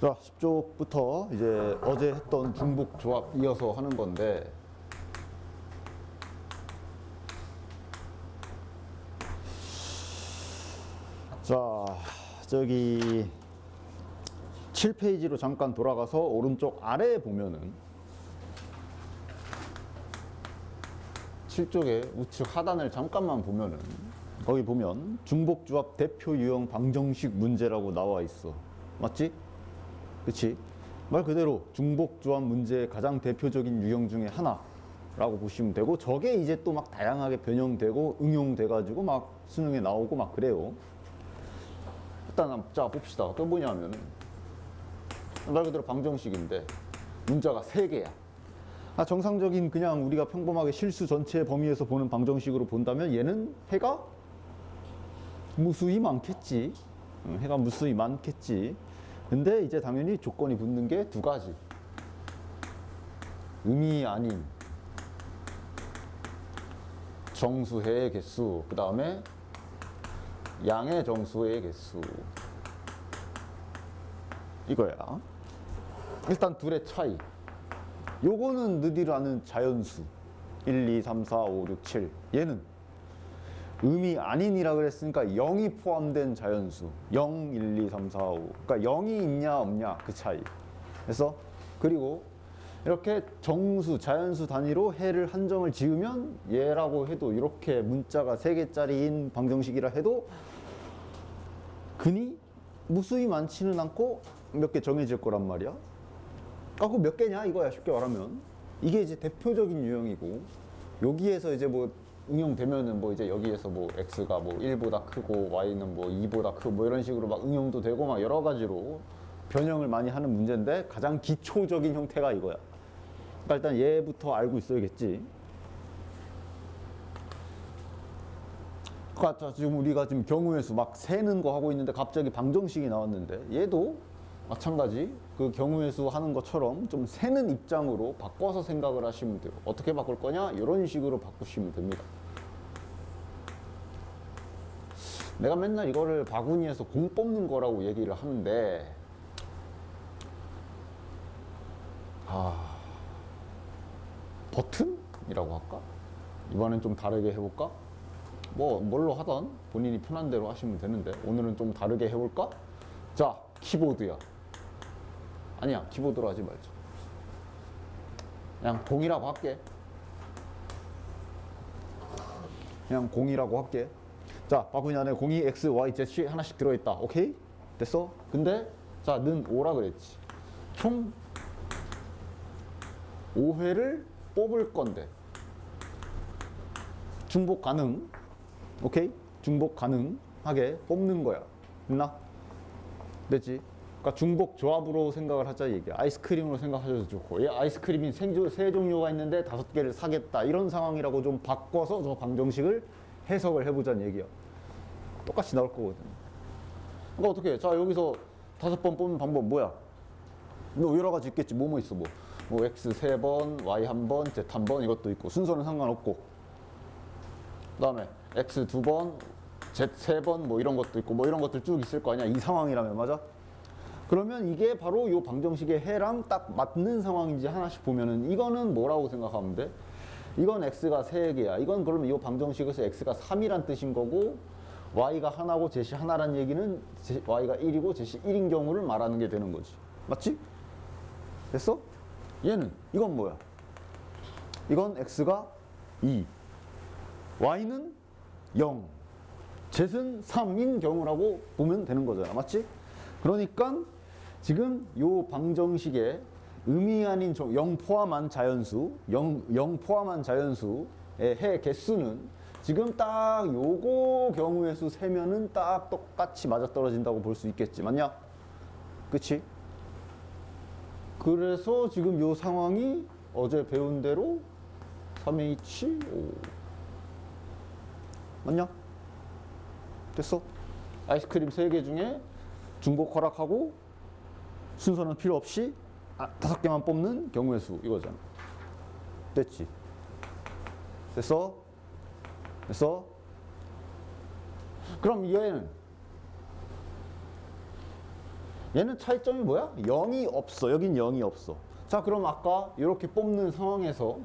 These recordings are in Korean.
자, 10쪽부터 이제 어제 했던 중복 조합 이어서 하는 건데, 자, 저기 7페이지로 잠깐 돌아가서 오른쪽 아래에 보면은 7쪽의 우측 하단을 잠깐만 보면은 거기 보면 중복조합 대표 유형 방정식 문제라고 나와 있어. 맞지? 그치? 말 그대로 중복조합 문제의 가장 대표적인 유형 중에 하나라고 보시면 되고, 저게 이제 또 막 다양하게 변형되고 응용돼가지고 막 수능에 나오고 막 그래요. 일단 자 봅시다. 또 뭐냐면 말 그대로 방정식인데 문자가 3개야. 정상적인 그냥 우리가 평범하게 실수 전체의 범위에서 보는 방정식으로 본다면 얘는 해가 무수히 많겠지. 해가 무수히 많겠지. 근데 이제 당연히 조건이 붙는 게 2가지. 음이 아닌 정수해의 개수, 그 다음에 양의 정수의 개수. 이거야. 일단 둘의 차이. 요거는 너희들 아는 자연수 1, 2, 3, 4, 5, 6, 7. 얘는 음이 아닌이라 그랬으니까 0이 포함된 자연수 0, 1, 2, 3, 4, 5. 그러니까 0이 있냐 없냐 그 차이. 그래서 그리고 이렇게 정수, 자연수 단위로 해를 한정을 지으면 얘라고 해도 이렇게 문자가 3개짜리인 방정식이라 해도 근이 무수히 많지는 않고 몇 개 정해질 거란 말이야. 그 몇 개냐 이거야. 쉽게 말하면 이게 이제 대표적인 유형이고, 여기에서 이제 뭐 응용되면은 뭐 이제 여기에서 뭐 x가 뭐 1보다 크고 y는 뭐 2보다 크고 뭐 이런 식으로 막 응용도 되고 막 여러 가지로 변형을 많이 하는 문제인데, 가장 기초적인 형태가 이거야. 그러니까 일단 얘부터 알고 있어야겠지. 그러니까 지금 우리가 지금 경우의 수 막 세는 거 하고 있는데 갑자기 방정식이 나왔는데, 얘도 마찬가지 그 경우의 수 하는 것처럼 좀 세는 입장으로 바꿔서 생각을 하시면 돼요. 어떻게 바꿀 거냐? 이런 식으로 바꾸시면 됩니다. 내가 맨날 이거를 바구니에서 공 뽑는 거라고 얘기를 하는데, 버튼이라고 할까? 이번엔 좀 다르게 해볼까? 뭐 뭘로 하던 본인이 편한 대로 하시면 되는데, 오늘은 좀 다르게 해볼까? 자, 키보드야. 아니야, 키보드로 하지 말자. 그냥 공이라고 할게. 그냥 공이라고 할게. 자, 바구니 안에 공이 x, y, z 하나씩 들어있다. 오케이? 됐어? 근데 자, 는 5라 그랬지. 총 5회를 뽑을 건데 중복 가능. 오케이? 중복 가능하게 뽑는 거야. 됐나? 됐지? 그러니까 중복 조합으로 생각을 하자 얘기야. 아이스크림으로 생각하셔도 좋고, 얘 아이스크림이 세 종류가 있는데 5개를 사겠다 이런 상황이라고 좀 바꿔서 저 방정식을 해석을 해보자는 얘기야. 똑같이 나올 거거든. 그러니까 어떻게 해? 자, 여기서 5번 뽑는 방법 뭐야? 뭐 여러 가지 있겠지. 뭐 있어? 뭐 x 3번, y 1번, z 1번 이것도 있고, 순서는 상관없고, 그 다음에 x 2번, z 3번 뭐 이런 것도 있고, 뭐 이런 것들 쭉 있을 거 아니야. 이 상황이라면. 맞아? 그러면 이게 바로 이 방정식의 해랑 딱 맞는 상황인지 하나씩 보면은, 이거는 뭐라고 생각하면 돼? 이건 x가 3개야. 이건 그러면 이 방정식에서 x가 3이란 뜻인 거고, y가 하나고 zet이 하나란 얘기는 y가 1이고 zet이 1인 경우를 말하는 게 되는 거지. 맞지? 됐어? 얘는 이건 뭐야? 이건 x가 2, y는 0, zet은 3인 경우라고 보면 되는 거잖아. 맞지? 그러니까 지금 요 방정식에 음이 아닌 0 포함한 자연수, 0 포함한 자연수의 해 개수는 지금 딱 요거 경우의 수 세면은 딱 똑같이 맞아떨어진다고 볼 수 있겠지. 맞냐? 그치? 그래서 지금 요 상황이 어제 배운 대로 3H5 맞냐? 됐어? 아이스크림 3개 중에 중복 허락하고 순서는 필요 없이 5개만 뽑는 경우의 수 이거잖아. 됐지? 됐어? 됐어? 그럼 얘는 얘는 차이점이 뭐야? 0이 없어. 여긴 0이 없어. 자, 그럼 아까 이렇게 뽑는 상황에서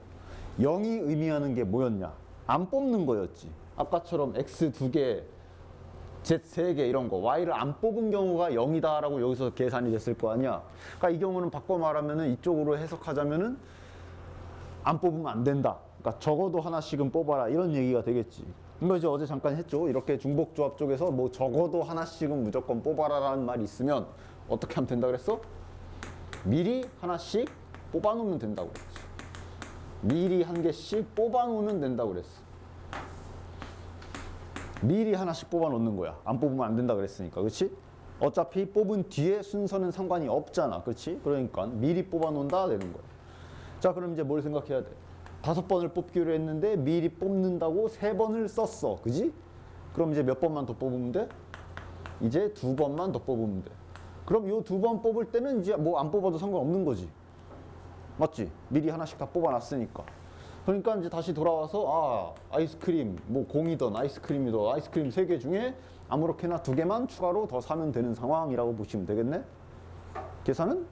0이 의미하는 게 뭐였냐? 안 뽑는 거였지. 아까처럼 x 2개, z 3개 이런 거 y를 안 뽑은 경우가 0이다 라고 여기서 계산이 됐을 거 아니야. 그러니까 이 경우는 바꿔 말하면은 이쪽으로 해석하자면은 안 뽑으면 안 된다. 그러니까 적어도 하나씩은 뽑아라 이런 얘기가 되겠지. 이거 이제 어제 잠깐 했죠. 이렇게 중복조합 쪽에서 뭐 적어도 하나씩은 무조건 뽑아라라는 말이 있으면 어떻게 하면 된다 그랬어? 미리 하나씩 뽑아놓으면 된다고 그랬어. 미리 한 개씩 뽑아놓으면 된다고 그랬어. 미리 하나씩 뽑아놓는 거야. 안 뽑으면 안 된다 그랬으니까, 그렇지? 어차피 뽑은 뒤에 순서는 상관이 없잖아, 그렇지? 그러니까 미리 뽑아놓는다 되는 거야. 자, 그럼 이제 뭘 생각해야 돼? 5번을 뽑기로 했는데 미리 뽑는다고 3번을 썼어, 그지? 그럼 이제 몇 번만 더 뽑으면 돼? 이제 2번만 더 뽑으면 돼. 그럼 요 2번 뽑을 때는 이제 뭐 안 뽑아도 상관없는 거지. 맞지? 미리 하나씩 다 뽑아놨으니까. 그러니까 이제 다시 돌아와서 아이스크림 뭐 공이든 아이스크림이든 아이스크림 3개 중에 아무렇게나 2개만 추가로 더 사면 되는 상황이라고 보시면 되겠네. 계산은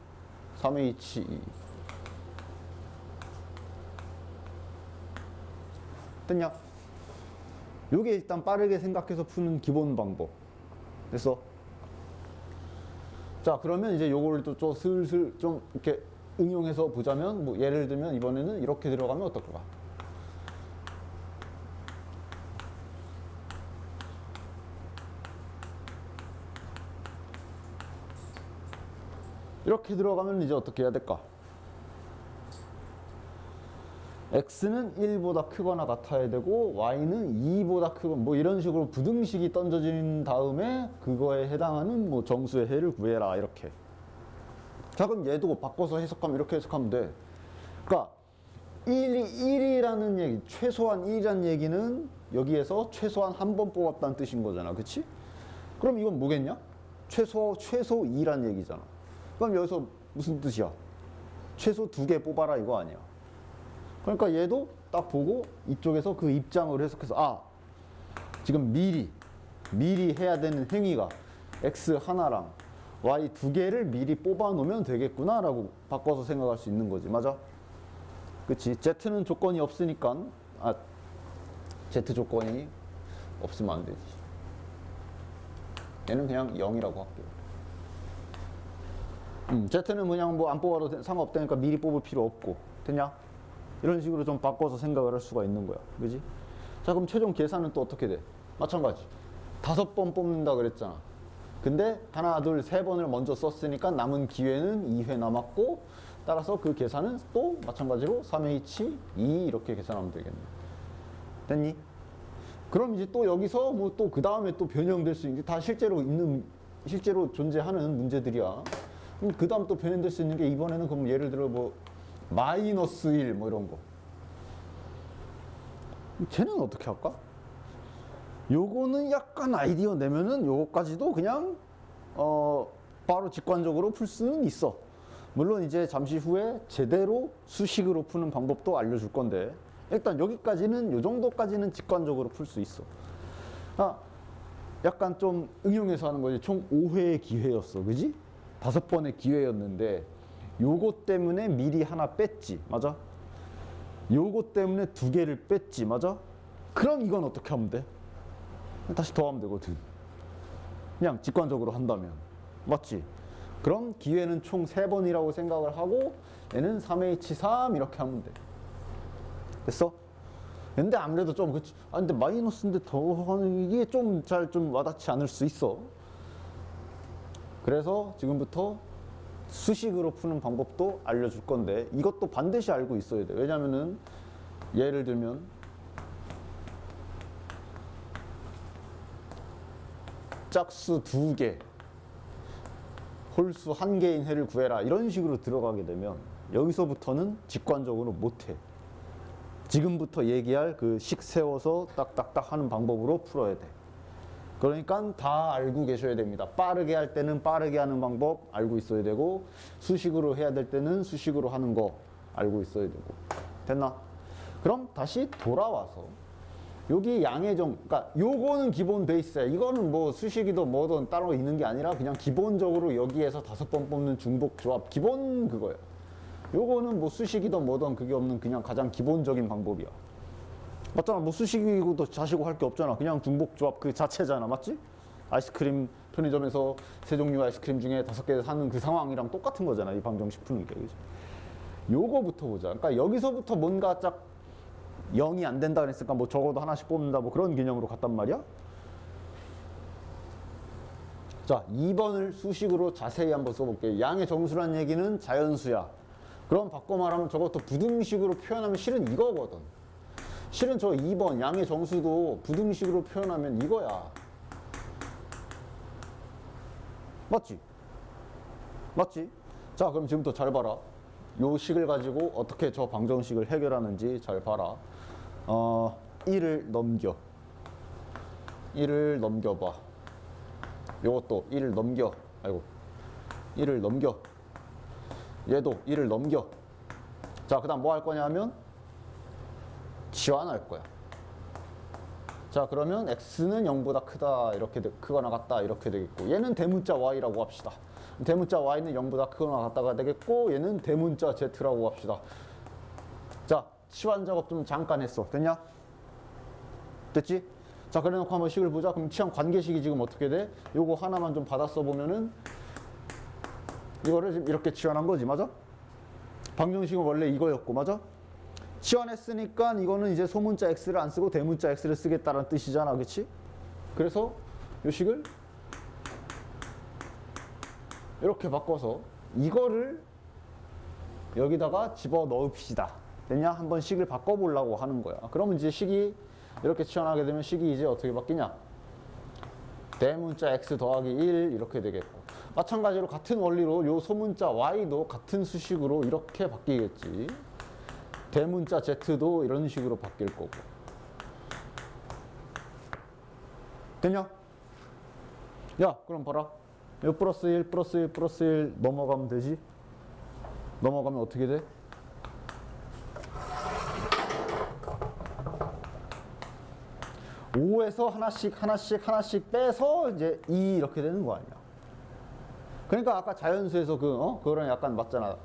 3H2 됐냐? 요게 일단 빠르게 생각해서 푸는 기본 방법 됐어? 자, 그러면 이제 요걸 또 좀 슬슬 좀 이렇게 응용해서 보자면, 뭐 예를 들면 이번에는 이렇게 들어가면 어떨까? 이렇게 들어가면 이제 어떻게 해야 될까? x는 1보다 크거나 같아야 되고 y는 2보다 크고 뭐 이런 식으로 부등식이 던져진 다음에 그거에 해당하는 뭐 정수의 해를 구해라 이렇게. 자, 그럼 얘도 바꿔서 해석하면 이렇게 해석하면 돼. 그러니까 1이라는 얘기, 최소한 1이라는 얘기는 여기에서 최소한 한 번 뽑았다는 뜻인 거잖아, 그치? 그럼 이건 뭐겠냐? 최소 2라는 얘기잖아. 그럼 여기서 무슨 뜻이야? 최소 2개 뽑아라 이거 아니야. 그러니까 얘도 딱 보고 이쪽에서 그 입장으로 해석해서 지금 미리 해야 되는 행위가 x 하나랑 y 2개를 미리 뽑아 놓으면 되겠구나 라고 바꿔서 생각할 수 있는 거지. 맞아? 그치? z는 조건이 없으니까 z 조건이 없으면 안 되지. 얘는 그냥 0이라고 할게요. z는 그냥 뭐 안 뽑아도 상관없다니까 미리 뽑을 필요 없고. 됐냐? 이런 식으로 좀 바꿔서 생각을 할 수가 있는 거야. 그지? 자, 그럼 최종 계산은 또 어떻게 돼? 마찬가지. 5번 뽑는다 그랬잖아. 근데 하나, 둘, 3번을 먼저 썼으니까 남은 기회는 2회 남았고, 따라서 그 계산은 또 마찬가지로 3H2 이렇게 계산하면 되겠네. 됐니? 그럼 이제 또 여기서 뭐 또 그 다음에 또 변형될 수 있는 게 다 실제로 존재하는 문제들이야. 그럼 그 다음 또 변형될 수 있는 게 이번에는 그럼 예를 들어 뭐 마이너스 1 뭐 이런 거. 쟤는 어떻게 할까? 요거는 약간 아이디어 내면은 요거까지도 그냥 바로 직관적으로 풀 수는 있어. 물론 이제 잠시 후에 제대로 수식으로 푸는 방법도 알려줄 건데 일단 여기까지는 요 정도까지는 직관적으로 풀 수 있어. 약간 좀 응용해서 하는 거지. 총 5회의 기회였어, 그지? 5번의 기회였는데 요거 때문에 미리 하나 뺐지, 맞아? 요거 때문에 2개를 뺐지, 맞아? 그럼 이건 어떻게 하면 돼? 다시 더하면 되거든. 그냥 직관적으로 한다면. 맞지? 그럼 기회는 총 3번이라고 생각을 하고 얘는 3H3 이렇게 하면 돼. 됐어? 근데 아무래도 좀 그치? 근데 마이너스인데 더하는 이게 좀 잘 좀 와닿지 않을 수 있어. 그래서 지금부터 수식으로 푸는 방법도 알려줄 건데 이것도 반드시 알고 있어야 돼. 왜냐면은 예를 들면 짝수 2개, 홀수 1개인 해를 구해라 이런 식으로 들어가게 되면 여기서부터는 직관적으로 못해. 지금부터 얘기할 그 식 세워서 딱딱딱 하는 방법으로 풀어야 돼. 그러니까 다 알고 계셔야 됩니다. 빠르게 할 때는 빠르게 하는 방법 알고 있어야 되고 수식으로 해야 될 때는 수식으로 하는 거 알고 있어야 되고. 됐나? 그럼 다시 돌아와서 여기 양의 그러니까 요거는 기본 베이스야. 이거는 뭐 수식이든 뭐든 따로 있는 게 아니라 그냥 기본적으로 여기에서 5번 뽑는 중복 조합 기본 그거야. 요거는 뭐 수식이든 뭐든 그게 없는 그냥 가장 기본적인 방법이야. 맞잖아. 뭐 수식이고도 자시고 할 게 없잖아. 그냥 중복 조합 그 자체잖아. 맞지? 아이스크림 편의점에서 세 종류 아이스크림 중에 5개 사는 그 상황이랑 똑같은 거잖아. 이 방정식 푸는 게. 그치? 요거부터 보자. 그러니까 여기서부터 뭔가 짝 0이 안 된다 그랬으니까 뭐 적어도 하나씩 뽑는다 뭐 그런 개념으로 갔단 말이야. 자, 2번을 수식으로 자세히 한번 써볼게요. 양의 정수란 얘기는 자연수야. 그럼 바꿔 말하면 저것도 부등식으로 표현하면 실은 이거거든. 실은 저 2번 양의 정수도 부등식으로 표현하면 이거야. 맞지? 맞지? 자, 그럼 지금부터 잘 봐라. 요 식을 가지고 어떻게 저 방정식을 해결하는지 잘 봐라. 1을 넘겨. 1을 넘겨봐. 요것도 1을 넘겨. 아이고. 1을 넘겨. 얘도 1을 넘겨. 자, 그 다음 뭐 할 거냐면 치환할 거야. 자, 그러면 x는 0보다 크다 이렇게 크거나 같다 이렇게 되겠고, 얘는 대문자 y라고 합시다. 대문자 y는 0보다 크거나 같다가 되겠고, 얘는 대문자 z라고 합시다. 자, 치환 작업 좀 잠깐 했어. 됐냐? 됐지? 자, 그래 놓고 한번 식을 보자. 그럼 치환 관계식이 지금 어떻게 돼? 요거 하나만 좀 받아 써보면은 이거를 지금 이렇게 치환한 거지. 맞아? 방정식은 원래 이거였고, 맞아? 치환했으니까 이거는 이제 소문자 x를 안 쓰고 대문자 x를 쓰겠다는 뜻이잖아. 그치? 그래서 요 식을 이렇게 바꿔서 이거를 여기다가 집어 넣읍시다. 됐냐? 한번 식을 바꿔보려고 하는 거야. 그러면 이제 식이 이렇게 치환하게 되면 식이 이제 어떻게 바뀌냐? 대문자 x 더하기 1 이렇게 되겠고, 마찬가지로 같은 원리로 요 소문자 y도 같은 수식으로 이렇게 바뀌겠지. 대문자 z도 이런 식으로 바뀔 거고. 됐냐? 야, 그럼 봐라. 요 플러스 1 플러스 1 플러스 1 넘어가면 되지? 넘어가면 어떻게 돼? (5에서) 하나씩 빼서 이제 2 이렇게 되는 거 아니야. 그러니까 아까 자연수에서 그거랑 약간 맞잖아.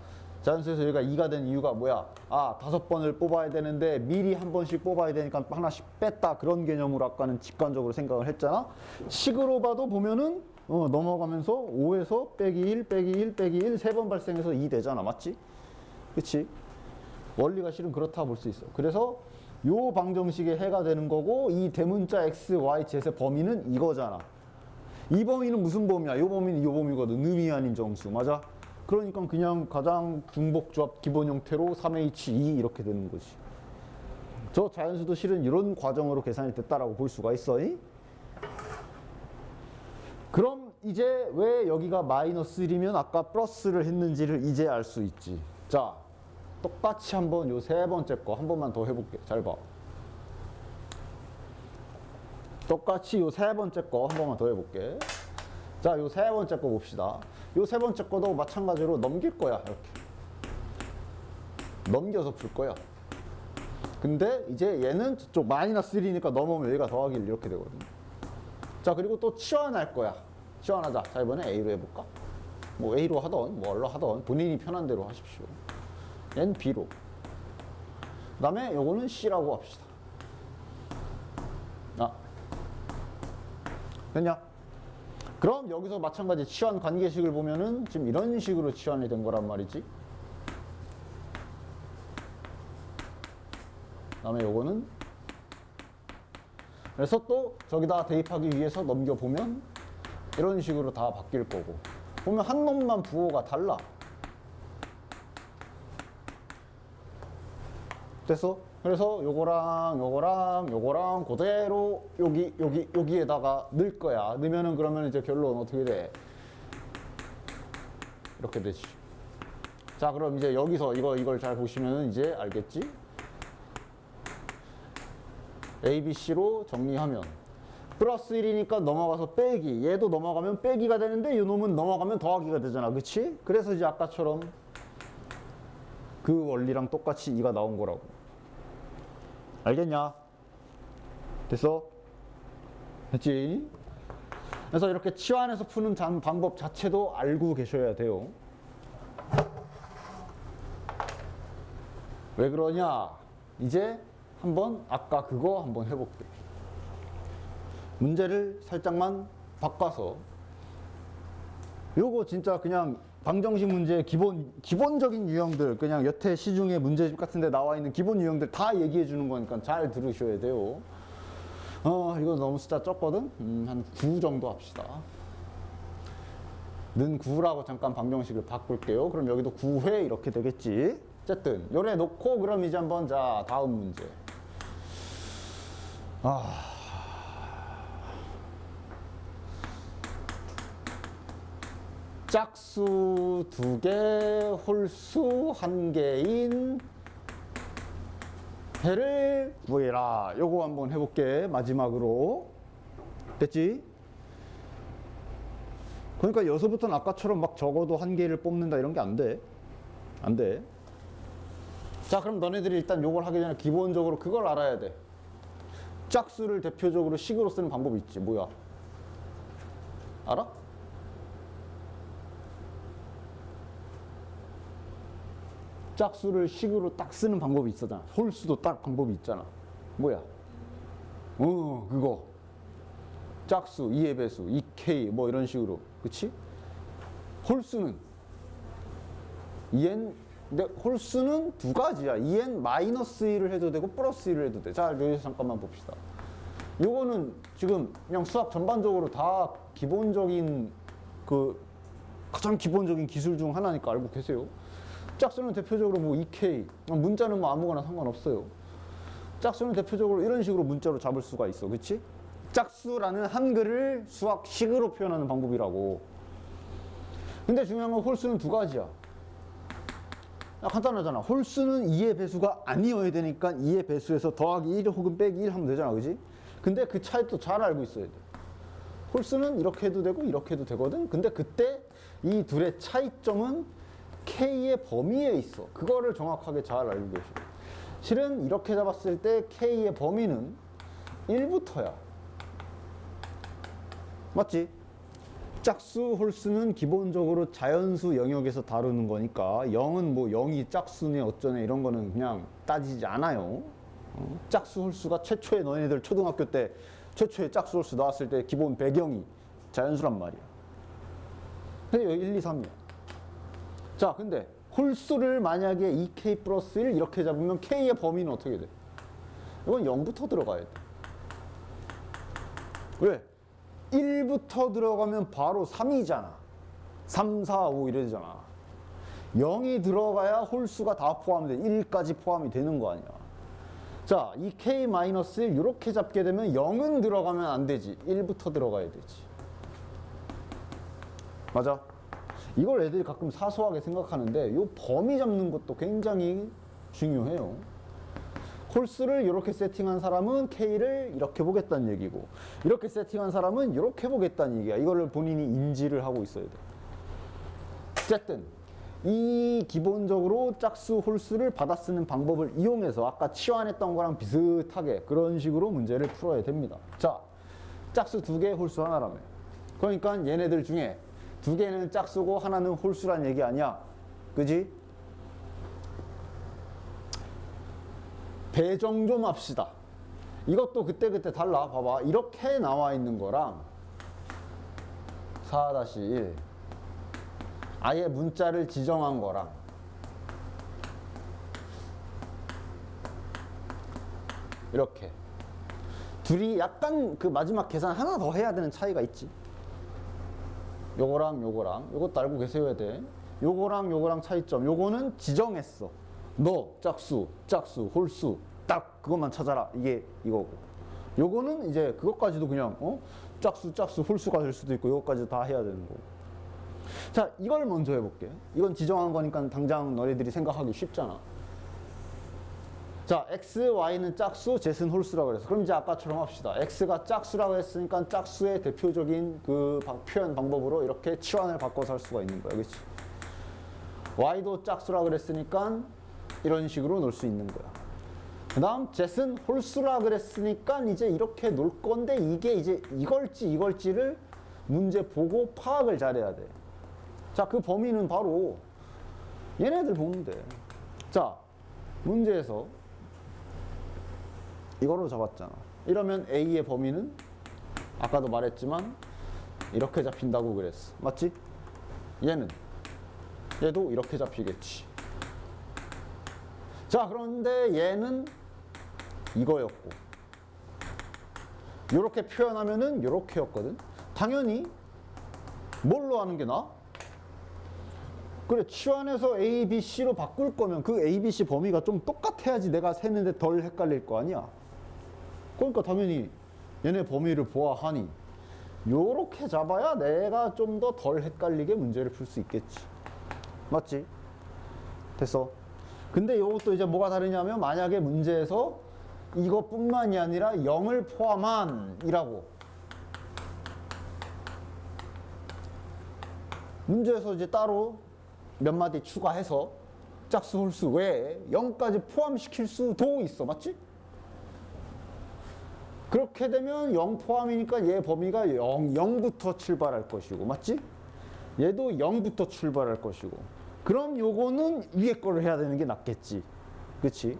자연수에서 여기가 2가 된 이유가 뭐야? 5번을 뽑아야 되는데 미리 한 번씩 뽑아야 되니까 하나씩 뺐다. 그런 개념으로 아까는 직관적으로 생각을 했잖아. 식으로 봐도 보면은 넘어가면서 5에서 빼기 1, 빼기 1, 빼기 1 3번 발생해서 2 되잖아. 맞지? 그치? 원리가 실은 그렇다 볼 수 있어. 그래서 요 방정식의 해가 되는 거고, 이 대문자 x, y, z의 범위는 이거잖아. 이 범위는 무슨 범위야? 요 범위는 요 범위거든. 의미 아닌 정수. 맞아? 그러니까 그냥 가장 중복조합 기본 형태로 3H2 이렇게 되는 거지. 저 자연수도 실은 이런 과정으로 계산이 됐다라고 볼 수가 있어. 그럼 이제 왜 여기가 마이너스 1이면 아까 플러스를 했는지를 이제 알 수 있지. 자, 똑같이 한번 요 세 번째 거 한 번만 더 해볼게. 잘 봐. 똑같이 요 세 번째 거 한 번만 더 해볼게. 자, 요 세 번째 거 봅시다. 요 세 번째 거도 마찬가지로 넘길 거야. 이렇게 넘겨서 풀 거야. 근데 이제 얘는 저쪽 마이너스 1이니까 넘어오면 여기가 더하기 1 이렇게 되거든. 자, 그리고 또 치환할 거야. 치환하자. 자, 이번에 A로 해볼까? 뭐 A로 하던 뭘로 하던 본인이 편한 대로 하십시오. 얘는 B로. 그 다음에 요거는 C라고 합시다. 됐냐? 그럼 여기서 마찬가지 치환 관계식을 보면은 지금 이런 식으로 치환이 된 거란 말이지. 그 다음에 요거는, 그래서 또 저기다 대입하기 위해서 넘겨보면 이런 식으로 다 바뀔 거고, 보면 한 놈만 부호가 달라. 됐어? 그래서 요거랑 그대로 여기에다가 넣을 거야. 넣으면은 그러면 이제 결론 어떻게 돼? 이렇게 되지. 자, 그럼 이제 여기서 이걸 잘 보시면은 이제 알겠지? A, B, C로 정리하면 플러스 1이니까 넘어가서 빼기, 얘도 넘어가면 빼기가 되는데 요 놈은 넘어가면 더하기가 되잖아. 그치? 그래서 이제 아까처럼 그 원리랑 똑같이 2가 나온 거라고. 알겠냐? 됐어? 됐지? 그래서 이렇게 치환해서 푸는 방법 자체도 알고 계셔야 돼요. 왜 그러냐? 이제 한번 아까 그거 한번 해볼게. 문제를 살짝만 바꿔서 요거 진짜 그냥 방정식 문제의 기본적인 유형들, 그냥 여태 시중에 문제집 같은 데 나와 있는 기본 유형들 다 얘기해 주는 거니까 잘 들으셔야 돼요. 이거 너무 숫자 적거든? 한 9 정도 합시다. 는 9라고 잠깐 방정식을 바꿀게요. 그럼 여기도 9회 이렇게 되겠지. 어쨌든 요래 놓고 그럼 이제 한번 자 다음 문제. 짝수 2개, 홀수 1개인 해를 구해라. 요거 한번 해볼게. 마지막으로. 됐지? 그러니까 여기서부터는 아까처럼 막 적어도 1개를 뽑는다 이런 게 안 돼. 안 돼. 자, 그럼 너네들이 일단 요걸 하기 전에 기본적으로 그걸 알아야 돼. 짝수를 대표적으로 식으로 쓰는 방법이 있지. 뭐야? 알아? 짝수를 식으로 딱 쓰는 방법이 있었잖아. 홀수도 딱 방법이 있잖아. 뭐야? 그거. 짝수, 2의 배수, 2K 뭐 이런 식으로. 그치? 홀수는 2n, 근데 홀수는 두 가지야. 2n 마이너스 1을 해도 되고 플러스 1을 해도 돼. 자, 여기서 잠깐만 봅시다. 요거는 지금 그냥 수학 전반적으로 다 기본적인 가장 기본적인 기술 중 하나니까 알고 계세요. 짝수는 대표적으로 뭐 2K, 문자는 뭐 아무거나 상관없어요. 짝수는 대표적으로 이런 식으로 문자로 잡을 수가 있어. 그치? 짝수라는 한글을 수학식으로 표현하는 방법이라고. 근데 중요한 건 홀수는 두 가지야. 간단하잖아. 홀수는 2의 배수가 아니어야 되니까 2의 배수에서 더하기 1 혹은 빼기 1 하면 되잖아. 그지? 근데 그 차이 또 잘 알고 있어야 돼. 홀수는 이렇게 해도 되고 이렇게 해도 되거든. 근데 그때 이 둘의 차이점은 K의 범위에 있어. 그거를 정확하게 잘 알고 계셔. 실은 이렇게 잡았을 때 K의 범위는 1부터야. 맞지? 짝수, 홀수는 기본적으로 자연수 영역에서 다루는 거니까 0은 뭐 0이 짝수네 어쩌네 이런 거는 그냥 따지지 않아요. 짝수, 홀수가 최초에 너희들 초등학교 때 최초에 짝수, 홀수 나왔을 때 기본 배경이 자연수란 말이야. 근데 여기 1, 2, 3이야. 자, 근데 홀수를 만약에 2K 플러스 1 이렇게 잡으면 K의 범위는 어떻게 돼? 이건 0부터 들어가야 돼. 왜? 1부터 들어가면 바로 3이잖아. 3, 4, 5 이래 되잖아. 0이 들어가야 홀수가 다 포함돼. 1까지 포함이 되는 거 아니야. 자, 이 K-1 이렇게 잡게 되면 0은 들어가면 안 되지. 1부터 들어가야 되지. 맞아? 이걸 애들이 가끔 사소하게 생각하는데 이 범위 잡는 것도 굉장히 중요해요. 홀수를 이렇게 세팅한 사람은 K를 이렇게 보겠다는 얘기고 이렇게 세팅한 사람은 이렇게 보겠다는 얘기야. 이거를 본인이 인지를 하고 있어야 돼. 어쨌든 이 기본적으로 짝수, 홀수를 받아 쓰는 방법을 이용해서 아까 치환했던 거랑 비슷하게 그런 식으로 문제를 풀어야 됩니다. 자, 짝수 2개, 홀수 하나라며. 그러니까 얘네들 중에 2개는 짝수고 하나는 홀수란 얘기 아니야. 그지? 배정 좀 합시다. 이것도 그때그때 달라. 봐봐. 이렇게 나와 있는 거랑 4-1 아예 문자를 지정한 거랑 이렇게 둘이 약간 그 마지막 계산 하나 더 해야 되는 차이가 있지. 요거랑 요것도 알고 계셔야 돼. 요거랑 차이점. 요거는 지정했어. 너 짝수, 홀수 딱 그것만 찾아라. 이게 이거고. 요거는 이제 그것까지도 그냥 짝수, 홀수가 될 수도 있고 요것까지 다 해야 되는 거고. 자, 이걸 먼저 해볼게. 이건 지정한 거니까 당장 너희들이 생각하기 쉽잖아. 자, x, y는 짝수, z는 홀수라고 그랬어. 그럼 이제 아까처럼 합시다. x가 짝수라고 했으니까 짝수의 대표적인 그 표현 방법으로 이렇게 치환을 바꿔서 할 수가 있는 거야. 그렇지? y도 짝수라고 그랬으니까 이런 식으로 놓을 수 있는 거야. 그 다음 젯은 홀수라 그랬으니까 이제 이렇게 놓을 건데 이게 이제 이걸지를 문제 보고 파악을 잘해야 돼. 자, 그 범위는 바로 얘네들 보면 돼. 자, 문제에서 이거로 잡았잖아. 이러면 A의 범위는 아까도 말했지만 이렇게 잡힌다고 그랬어. 맞지? 얘도 이렇게 잡히겠지. 자, 그런데 얘는 이거였고 이렇게 표현하면은 이렇게였거든. 당연히 뭘로 하는 게 나아? 그래, 치환해서 A, B, C로 바꿀 거면 그 A, B, C 범위가 좀 똑같아야지 내가 세는데 덜 헷갈릴 거 아니야. 그러니까 당연히 얘네 범위를 보아하니 요렇게 잡아야 내가 좀 더 덜 헷갈리게 문제를 풀 수 있겠지. 맞지? 됐어. 근데 요것도 이제 뭐가 다르냐면 만약에 문제에서 이것뿐만이 아니라 0을 포함한 이라고 문제에서 이제 따로 몇 마디 추가해서 짝수 홀수 외에 0까지 포함시킬 수도 있어. 맞지? 그렇게 되면 0 포함이니까 얘 범위가 0부터 출발할 것이고, 맞지? 얘도 0부터 출발할 것이고. 그럼 요거는 위에 거를 해야 되는 게 낫겠지. 그치?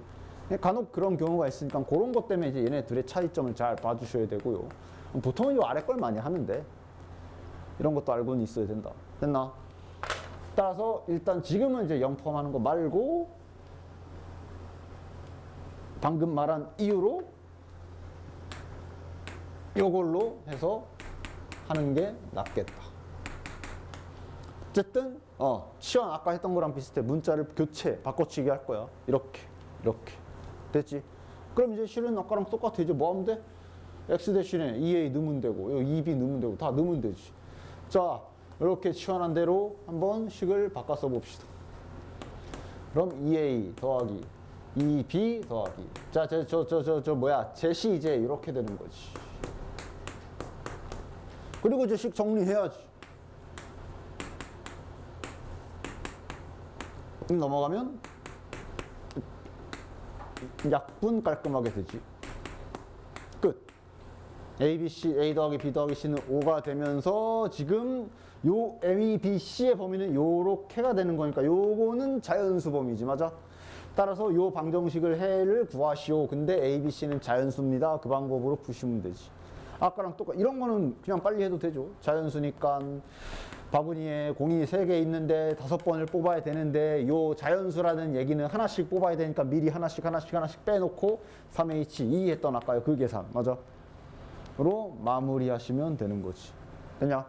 간혹 그런 경우가 있으니까 그런 것 때문에 이제 얘네 둘의 차이점을 잘 봐주셔야 되고요. 보통은 요 아래 걸 많이 하는데 이런 것도 알고는 있어야 된다. 됐나? 따라서 일단 지금은 이제 0 포함하는 거 말고 방금 말한 이유로 요걸로 해서 하는 게 낫겠다. 어쨌든 치환 아까 했던 거랑 비슷해. 문자를 교체, 바꿔치기 할 거야. 이렇게 됐지? 그럼 이제 실은 아까랑 똑같아. 이제 뭐 하면 돼? x 대신에 2a 넣으면 되고 2b 넣으면 되고 다 넣으면 되지. 자, 이렇게 치환한 대로 한번 식을 바꿔 써봅시다. 그럼 2a 더하기 2b 더하기 자, 젯이 이제 이렇게 되는 거지. 그리고 이제 식 정리해야지. 넘어가면 약분 깔끔하게 되지. 끝. A, B, C, A 더하기 B 더하기 C는 5가 되면서 지금 요 A, B, C의 범위는 요렇게가 되는 거니까 요거는 자연수 범위지. 맞아? 따라서 요 방정식을 해를 구하시오. 근데 A, B, C는 자연수입니다. 그 방법으로 푸시면 되지. 아까랑 똑같. 이런 거는 그냥 빨리 해도 되죠. 자연수니까 바구니에 공이 3개 있는데 5번을 뽑아야 되는데 요 자연수라는 얘기는 하나씩 뽑아야 되니까 미리 하나씩 빼놓고 3H 2 했던 아까요. 그 계산. 맞아? 로 마무리하시면 되는 거지. 되냐?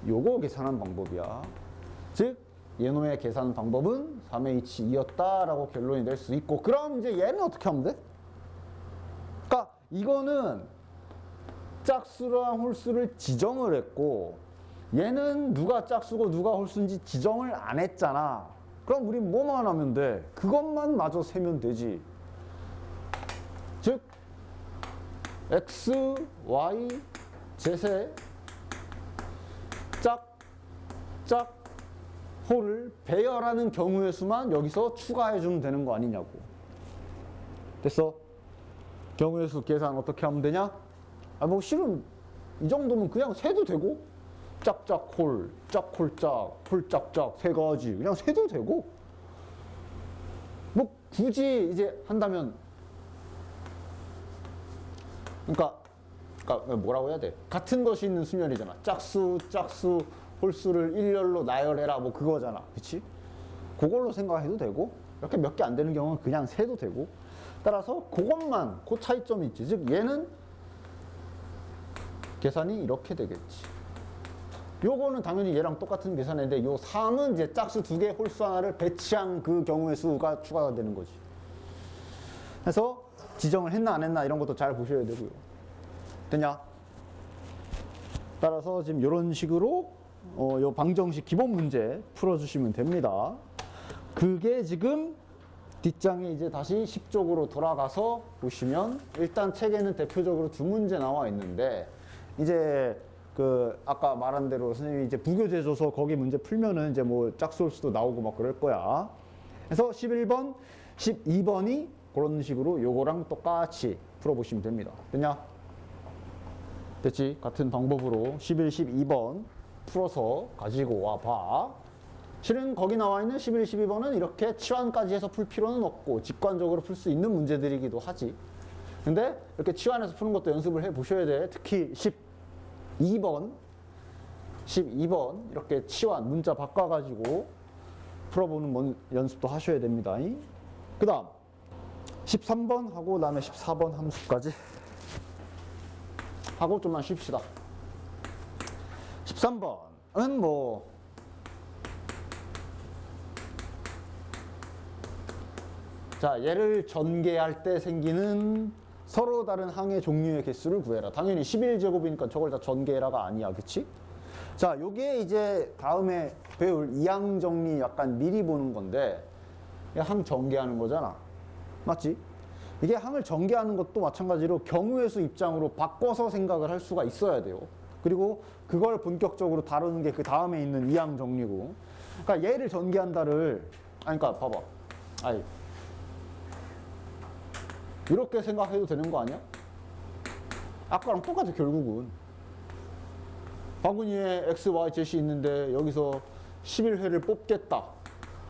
요거 계산한 방법이야. 즉 얘놈의 계산 방법은 3H2였다라고 결론이 낼 수 있고, 그럼 이제 얘는 어떻게 하면 돼? 그러니까 이거는 짝수랑 홀수를 지정을 했고 얘는 누가 짝수고 누가 홀수인지 지정을 안 했잖아. 그럼 우리 뭐만 하면 돼? 그것만 마저 세면 되지. 즉 x, y, z의 짝, 홀을 배열하는 경우의 수만 여기서 추가해주면 되는 거 아니냐고. 됐어? 경우의 수 계산 어떻게 하면 되냐? 뭐 실은 이 정도면 그냥 세도 되고 짝짝 홀, 짝홀짝, 홀짝짝 세 가지 그냥 세도 되고, 뭐 굳이 이제 한다면 그러니까 뭐라고 해야 돼? 같은 것이 있는 수열이잖아. 짝수, 홀수를 일렬로 나열해라 뭐 그거잖아. 그치? 그걸로 생각해도 되고 이렇게 몇 개 안 되는 경우는 그냥 세도 되고, 따라서 그것만 그 차이점이 있지. 즉 얘는 계산이 이렇게 되겠지. 요거는 당연히 얘랑 똑같은 계산인데 요 3은 이제 짝수 2개 홀수 하나를 배치한 그 경우의 수가 추가가 되는 거지. 그래서 지정을 했나 안 했나 이런 것도 잘 보셔야 되고요. 됐냐? 따라서 지금 이런 식으로 요 방정식 기본 문제 풀어주시면 됩니다. 그게 지금 뒷장에 이제 다시 10쪽으로 돌아가서 보시면 일단 책에는 대표적으로 2문제 나와 있는데 이제 그 아까 말한 대로 선생님이 이제 부교재 줘서 거기 문제 풀면은 이제 뭐 짝수 홀수도 나오고 막 그럴 거야. 그래서 11번, 12번이 그런 식으로 요거랑 똑같이 풀어보시면 됩니다. 됐냐? 됐지? 같은 방법으로 11, 12번 풀어서 가지고 와봐. 실은 거기 나와 있는 11, 12번은 이렇게 치환까지 해서 풀 필요는 없고 직관적으로 풀 수 있는 문제들이기도 하지. 근데 이렇게 치환해서 푸는 것도 연습을 해 보셔야 돼. 특히 12번 이렇게 치환 문자 바꿔가지고 풀어보는 연습도 하셔야 됩니다. 그 다음 13번 하고 그 다음에 14번 함수까지 하고 좀만 쉽시다. 13번은 뭐 자, 얘를 전개할 때 생기는 서로 다른 항의 종류의 개수를 구해라. 당연히 11제곱이니까 저걸 다 전개해라가 아니야. 그치? 자, 요게 이제 다음에 배울 이항 정리 약간 미리 보는 건데 항 전개하는 거잖아. 맞지? 이게 항을 전개하는 것도 마찬가지로 경우의 수 입장으로 바꿔서 생각을 할 수가 있어야 돼요. 그리고 그걸 본격적으로 다루는 게 그 다음에 있는 이항 정리고. 그러니까 얘를 전개한다를 그러니까 봐봐. 이렇게 생각해도 되는 거 아니야? 아까랑 똑같아 결국은. 바구니에 x, y, z이 있는데 여기서 11회를 뽑겠다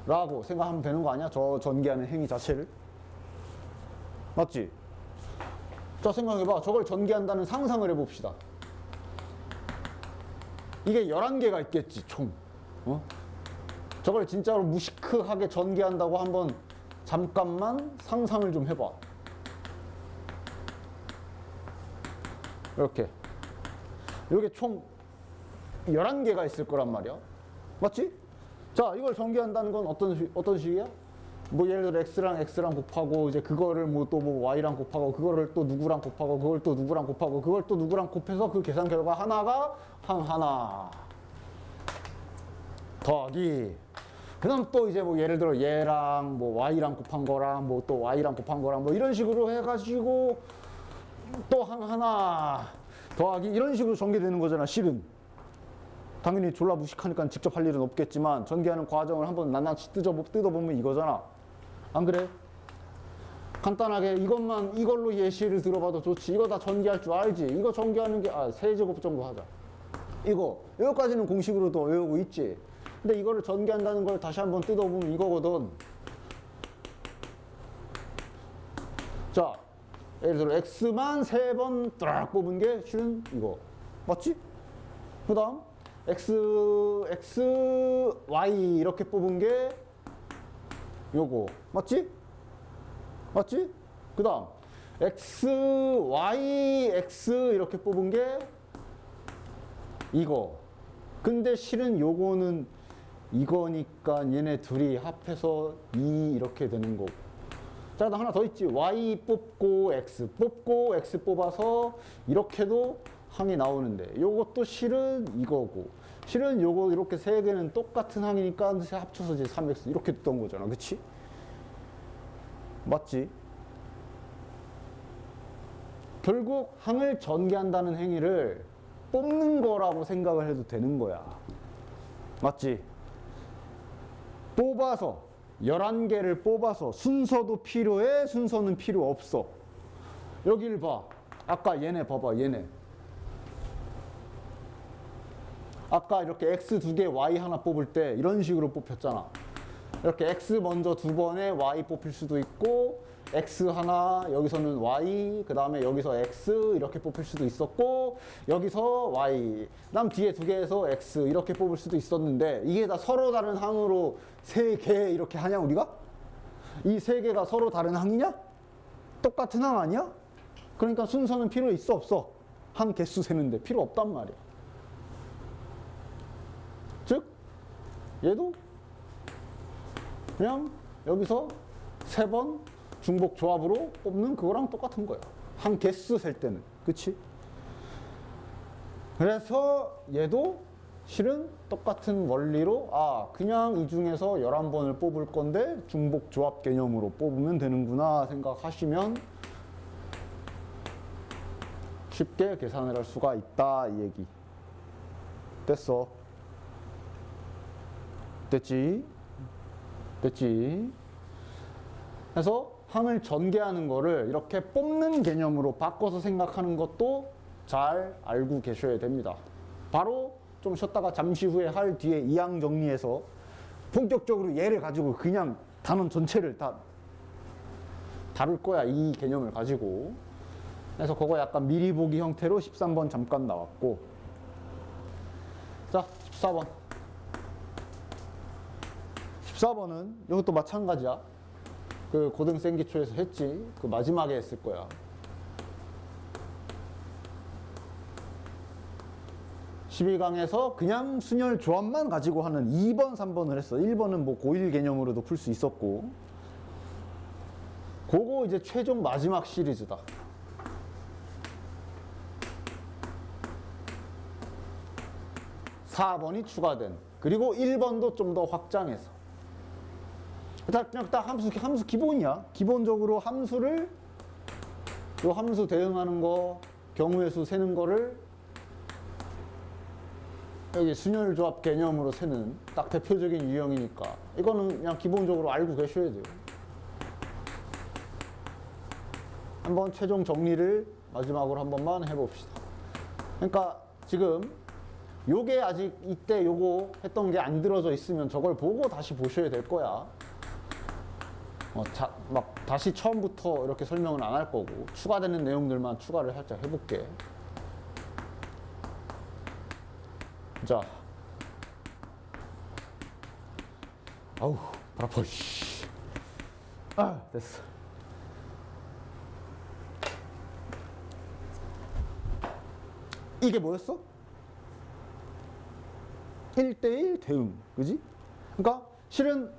라고 생각하면 되는 거 아니야? 저 전개하는 행위 자체를. 맞지? 자, 생각해봐. 저걸 전개한다는 상상을 해봅시다. 이게 11개가 있겠지 총. 저걸 진짜로 무시크하게 전개한다고 한번 잠깐만 상상을 좀 해봐. 이렇게 총 11개가 있을 거란 말이야. 맞지? 자, 이걸 전개한다는 건 어떤 식이야? 뭐 예를 들어 x랑 곱하고 이제 그거를 뭐 또 뭐 y랑 곱하고 그거를 또 누구랑 곱하고 그걸 또 누구랑 곱하고 그걸 또 누구랑 곱해서 그 계산 결과 하나가 항 하나 더하기. 그다음 또 이제 뭐 예를 들어 얘랑 뭐 y랑 곱한 거랑 뭐 또 y랑 곱한 거랑 뭐 이런 식으로 해가지고 또 항 하나 더하기 이런 식으로 전개되는 거잖아. 실은 당연히 졸라 무식하니까 직접 할 일은 없겠지만 전개하는 과정을 한번 낱낱이 뜯어보면 이거잖아. 안 그래? 간단하게 이걸로 예시를 들어봐도 좋지. 이거 다 전개할 줄 알지? 이거 전개하는 게 세제곱 정도 하자. 이거까지는 공식으로도 외우고 있지. 근데 이거를 전개한다는 걸 다시 한번 뜯어보면 이거거든. 자, 예를 들어 x만 3번 딱 뽑은 게 실은 이거. 맞지? 그 다음 x, y 이렇게 뽑은 게 요거. 맞지? 그 다음 x, y, x 이렇게 뽑은 게 이거. 근데 실은 요거는 이거니까 얘네 둘이 합해서 2 이렇게 되는 거고. 자, 하나 더 있지. y 뽑고 x 뽑아서 이렇게도 항이 나오는데 요것도 실은 이거고. 실은 요거 이렇게 세 개는 똑같은 항이니까 합쳐서 이제 3x 이렇게 됐던 거잖아. 그치? 맞지? 결국 항을 전개한다는 행위를 뽑는 거라고 생각을 해도 되는 거야. 맞지? 뽑아서 11개를 뽑아서 순서도 필요해, 순서는 필요 없어. 여기를 봐. 아까 얘네 봐봐, 얘네. 아까 이렇게 x 2개, y 하나 뽑을 때 이런 식으로 뽑혔잖아. 이렇게 x 먼저 2번에 y 뽑힐 수도 있고 x 하나, 여기서는 y, 그 다음에 여기서 x 이렇게 뽑힐 수도 있었고 여기서 y, 그다음 뒤에 2개에서 x 이렇게 뽑을 수도 있었는데 이게 다 서로 다른 항으로 3개 이렇게 하냐 우리가? 이 3개가 서로 다른 항이냐? 똑같은 항 아니야? 그러니까 순서는 필요 있어 없어? 항 개수 세는데 필요 없단 말이야. 즉 얘도 그냥 여기서 3번 중복 조합으로 뽑는 그거랑 똑같은 거야. 한 개수 셀 때는. 그치? 그래서 얘도 실은 똑같은 원리로 그냥 이 중에서 11번을 뽑을 건데 중복 조합 개념으로 뽑으면 되는구나 생각하시면 쉽게 계산을 할 수가 있다 이 얘기. 됐어. 됐지? 그래서 항을 전개하는 거를 이렇게 뽑는 개념으로 바꿔서 생각하는 것도 잘 알고 계셔야 됩니다. 바로 좀 쉬었다가 잠시 후에 할 뒤에 이항 정리해서 본격적으로 얘를 가지고 그냥 단원 전체를 다 다룰 거야. 이 개념을 가지고. 그래서 그거 약간 미리 보기 형태로 13번 잠깐 나왔고, 자 14번 14번은 이것도 마찬가지야. 그 고등생기초에서 했지. 그 마지막에 했을 거야. 12강에서 그냥 순열 조합만 가지고 하는 2번, 3번을 했어. 1번은 뭐 고1 개념으로도 풀 수 있었고, 그거 이제 최종 마지막 시리즈다. (4번이) 추가된, 그리고 1번도 좀 더 확장해서 그냥 딱 함수 기본이야. 기본적으로 함수를, 요 함수 대응하는 거, 경우의 수 세는 거를 여기 순열조합 개념으로 세는 딱 대표적인 유형이니까 이거는 그냥 기본적으로 알고 계셔야 돼요. 한번 최종 정리를 마지막으로 한 번만 해봅시다. 그러니까 지금 요게 아직 이때 요거 했던 게 안 들어져 있으면 저걸 보고 다시 보셔야 될 거야. 막 다시 처음부터 이렇게 설명은 안 할 거고 추가되는 내용들만 추가를 살짝 해볼게. 자, 아우 발 아파. 아 됐어. 이게 뭐였어? 1대1 대응, 그지? 그러니까 실은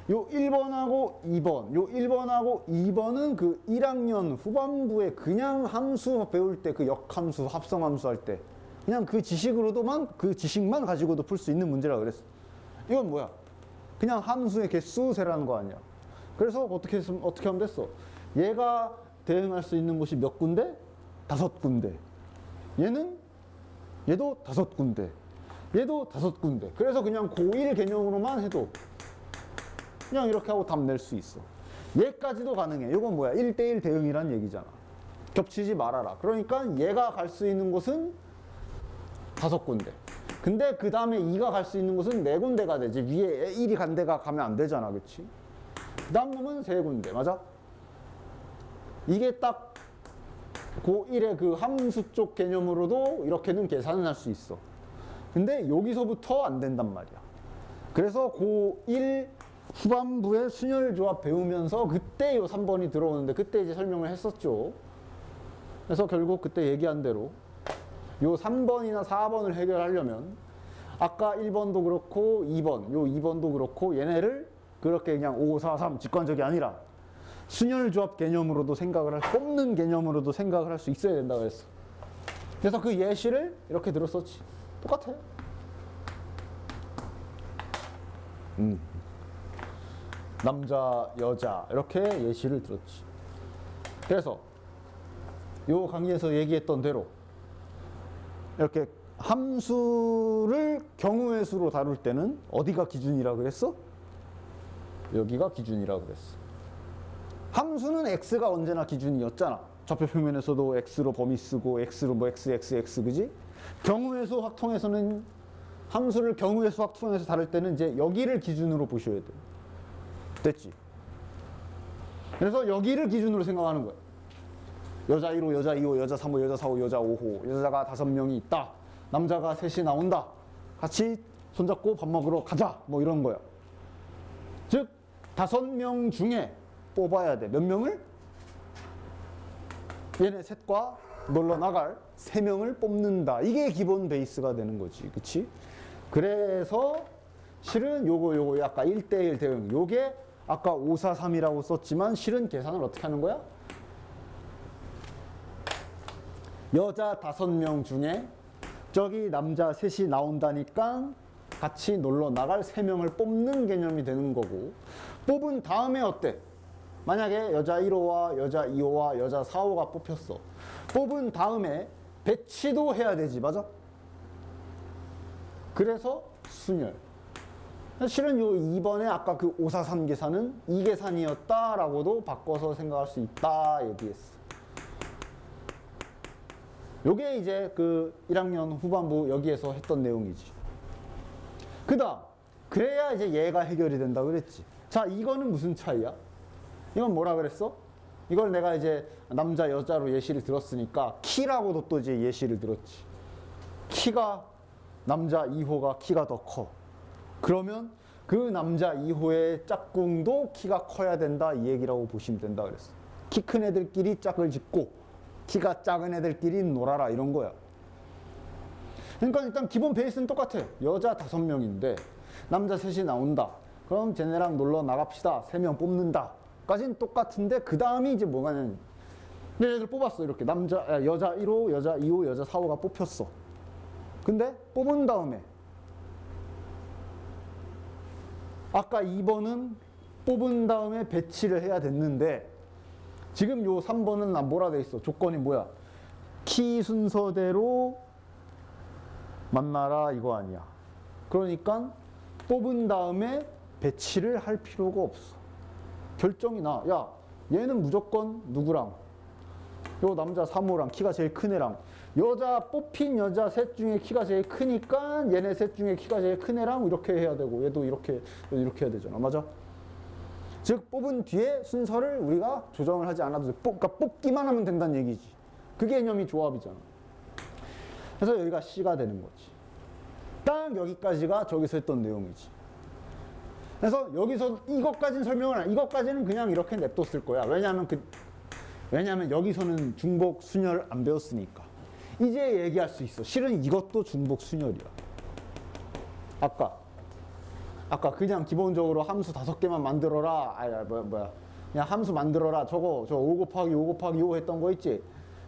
요 1번하고 2번, 요 1번하고 2번은 그 1학년 후반부에 그냥 함수 배울 때, 그 역함수, 합성함수 할 때 그냥 그 지식으로도만, 그 지식만 가지고도 풀 수 있는 문제라 그랬어. 이건 뭐야? 그냥 함수의 개수 세라는 거 아니야. 그래서 어떻게 하면 됐어? 얘가 대응할 수 있는 곳이 몇 군데? 5군데. 얘도 5군데. 얘도 5군데. 그래서 그냥 고1 개념으로만 해도 그냥 이렇게 하고 답 낼 수 있어. 얘까지도 가능해. 이건 뭐야? 1대1 대응이란 얘기잖아. 겹치지 말아라. 그러니까 얘가 갈 수 있는 곳은 5군데. 근데 그 다음에 2가 갈 수 있는 곳은 4군데가 되지. 위에 1이 간 데가 가면 안 되잖아. 그치? 그 다음 놈은 3군데. 맞아? 이게 딱 고1의 그 함수 쪽 개념으로도 이렇게는 계산을 할 수 있어. 근데 여기서부터 안 된단 말이야. 그래서 고1 후반부에 순열조합 배우면서 그때 요 3번이 들어오는데 그때 이제 설명을 했었죠. 그래서 결국 그때 얘기한 대로 요 3번이나 4번을 해결하려면 아까 1번도 그렇고 2번, 요 2번도 그렇고 얘네를 그렇게 그냥 5, 4, 3 직관적이 아니라 순열조합 개념으로도 생각을 뽑는 개념으로도 생각을 할 수 있어야 된다고 했어. 그래서 그 예시를 이렇게 들었었지. 똑같아. 남자, 여자 이렇게 예시를 들었지. 그래서 요 강의에서 얘기했던 대로 이렇게 함수를 경우의 수로 다룰 때는 어디가 기준이라 그랬어? 여기가 기준이라 그랬어. 함수는 x가 언제나 기준이었잖아. 좌표 평면에서도 x로 범위 쓰고 x로 뭐 x, 그지? 경우의 수 확통에서는 함수를 경우의 수 확통에서 다룰 때는 이제 여기를 기준으로 보셔야 돼. 됐지? 그래서 여기를 기준으로 생각하는 거야. 여자 1호, 여자 2호, 여자 3호, 여자 4호, 여자 5호, 여자가 5명이 있다. 남자가 셋이 나온다. 같이 손잡고 밥 먹으러 가자. 뭐 이런 거야. 즉 5명 중에 뽑아야 돼. 몇 명을? 얘네 셋과 놀러 나갈 3명을 뽑는다. 이게 기본 베이스가 되는 거지. 그치? 그래서 실은 요거 아까 1대1 대응. 요게 아까 5, 4, 3이라고 썼지만 실은 계산을 어떻게 하는 거야? 여자 5명 중에 저기 남자 셋이 나온다니까 같이 놀러 나갈 3명을 뽑는 개념이 되는 거고, 뽑은 다음에 어때? 만약에 여자 1호와 여자 2호와 여자 4호가 뽑혔어. 뽑은 다음에 배치도 해야 되지. 맞아? 그래서 순열. 실은 요 2번에 아까 그 543 계산은 이 계산이었다라고도 바꿔서 생각할 수 있다 얘기했어. 요게 이제 그 1학년 후반부 여기에서 했던 내용이지. 그 다음, 그래야 이제 얘가 해결이 된다 그랬지. 자, 이거는 무슨 차이야? 이건 뭐라 그랬어? 이걸 내가 이제 남자, 여자로 예시를 들었으니까 키라고도 또 이제 예시를 들었지. 키가, 남자 2호가 키가 더 커. 그러면 그 남자 2호의 짝꿍도 키가 커야 된다 이 얘기라고 보시면 된다 그랬어. 키 큰 애들끼리 짝을 짓고 키가 작은 애들끼리 놀아라 이런 거야. 그러니까 일단 기본 베이스는 똑같아. 여자 5명인데 남자 셋이 나온다. 그럼 쟤네랑 놀러 나갑시다. 3명 뽑는다. 까지는 똑같은데 그 다음이 이제 뭐가냐면 얘네들 뽑았어. 이렇게 여자 1호, 여자 2호, 여자 4호가 뽑혔어. 근데 뽑은 다음에 아까 2번은 뽑은 다음에 배치를 해야 됐는데 지금 요 3번은 난 뭐라 돼 있어? 조건이 뭐야? 키 순서대로 만나라 이거 아니야. 그러니까 뽑은 다음에 배치를 할 필요가 없어. 결정이 나. 야, 얘는 무조건 누구랑? 요 남자 3호랑 키가 제일 큰 애랑 뽑힌 여자 셋 중에 키가 제일 크니까 얘네 셋 중에 키가 제일 큰 애랑 이렇게 해야 되고 얘도 이렇게 해야 되잖아. 맞아? 즉 뽑은 뒤에 순서를 우리가 조정을 하지 않아도 돼. 그러니까 뽑기만 하면 된다는 얘기지. 그 개념이 조합이잖아. 그래서 여기가 C가 되는 거지. 딱 여기까지가 저기서 했던 내용이지. 그래서 여기서 이것까지는 설명을 안 해. 이것까지는 그냥 이렇게 냅뒀을 거야. 왜냐하면 여기서는 중복 순열 안 배웠으니까. 이제 얘기할 수 있어. 실은 이것도 중복 순열이야. 아까 그냥 기본적으로 함수 5개만 만들어라. 그냥 함수 만들어라. 저 5 곱하기 5 곱하기 5 했던 거 있지?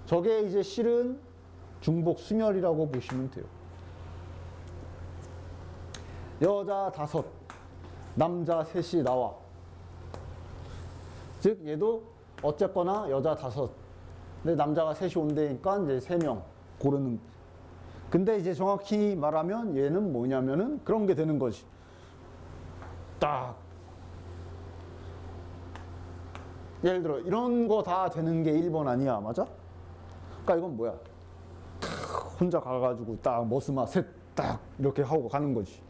저게 이제 실은 중복 순열이라고 보시면 돼요. 여자 5, 남자 3이 나와. 즉 얘도 어쨌거나 여자 5, 근데 남자가 3이 온다니까 이제 3명 고르는. 근데 이제 정확히 말하면 얘는 뭐냐면은 그런 게 되는 거지. 딱 예를 들어 이런 거 다 되는 게 1번 아니야. 맞아? 그러니까 이건 뭐야? 혼자 가가지고 딱 머스마 셋 딱 이렇게 하고 가는 거지.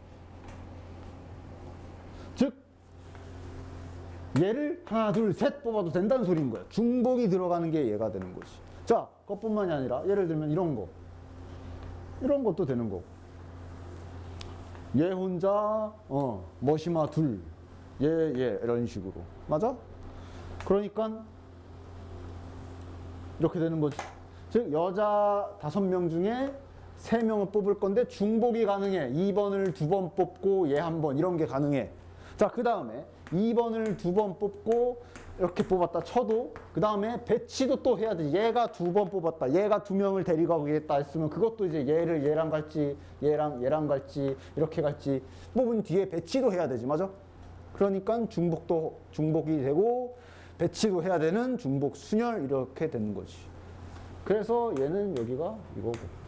즉 얘를 하나 둘 셋 뽑아도 된다는 소리인 거야. 중복이 들어가는 게 얘가 되는 거지. 자, 그것뿐만이 아니라 예를 들면 이런 것도 되는 거고. 얘 혼자 머시마 둘, 얘 이런 식으로. 맞아? 그러니까 이렇게 되는 거지. 즉 여자 5명 중에 3명을 뽑을 건데 중복이 가능해. 2번을 2번 뽑고 얘 1번 이런 게 가능해. 자, 그 다음에 2번을 2번 뽑고 이렇게 뽑았다 쳐도 그 다음에 배치도 또 해야 돼. 얘가 2번 뽑았다. 얘가 2명을 데리고 가겠다 했으면 그것도 이제 얘랑 갈지 얘랑 갈지 이렇게 갈지 뽑은 뒤에 배치도 해야 되지. 맞아? 그러니까 중복이 되고 배치도 해야 되는 중복 순열 이렇게 되는 거지. 그래서 얘는 여기가 이거고.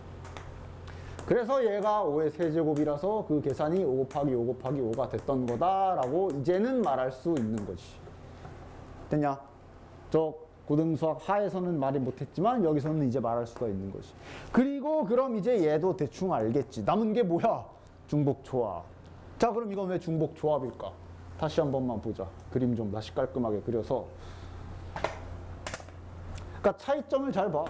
그래서 얘가 5의 세제곱이라서 그 계산이 5 곱하기 5 곱하기 5가 됐던 거다라고 이제는 말할 수 있는 거지. 됐냐? 저 고등수학 하에서는 말이 못했지만 여기서는 이제 말할 수가 있는 거지. 그리고 그럼 이제 얘도 대충 알겠지. 남은 게 뭐야? 중복 조합. 자, 그럼 이건 왜 중복 조합일까? 다시 한 번만 보자. 그림 좀 다시 깔끔하게 그려서. 그러니까 차이점을 잘 봐.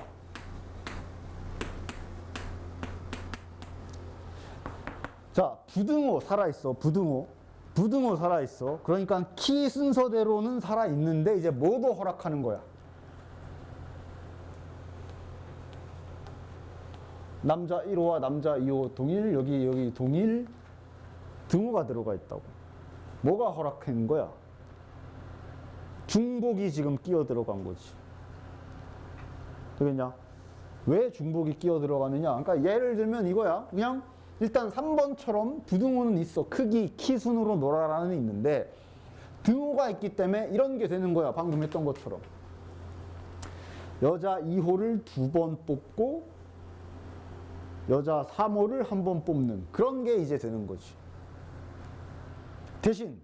자, 부등호 살아있어. 부등호 살아있어. 그러니까 키 순서대로는 살아있는데 이제 뭐도 허락하는 거야. 남자 1호와 남자 2호 동일, 여기 동일 등호가 들어가 있다고. 뭐가 허락한 거야? 중복이 지금 끼어 들어간 거지. 되겠냐? 왜 중복이 끼어 들어가느냐? 그러니까 예를 들면 이거야. 그냥 일단 3번처럼 부등호는 있어. 크기, 키 순으로 놀아라는 있는데 등호가 있기 때문에 이런 게 되는 거야. 방금 했던 것처럼. 여자 2호를 2번 뽑고 여자 3호를 1번 뽑는 그런 게 이제 되는 거지. 대신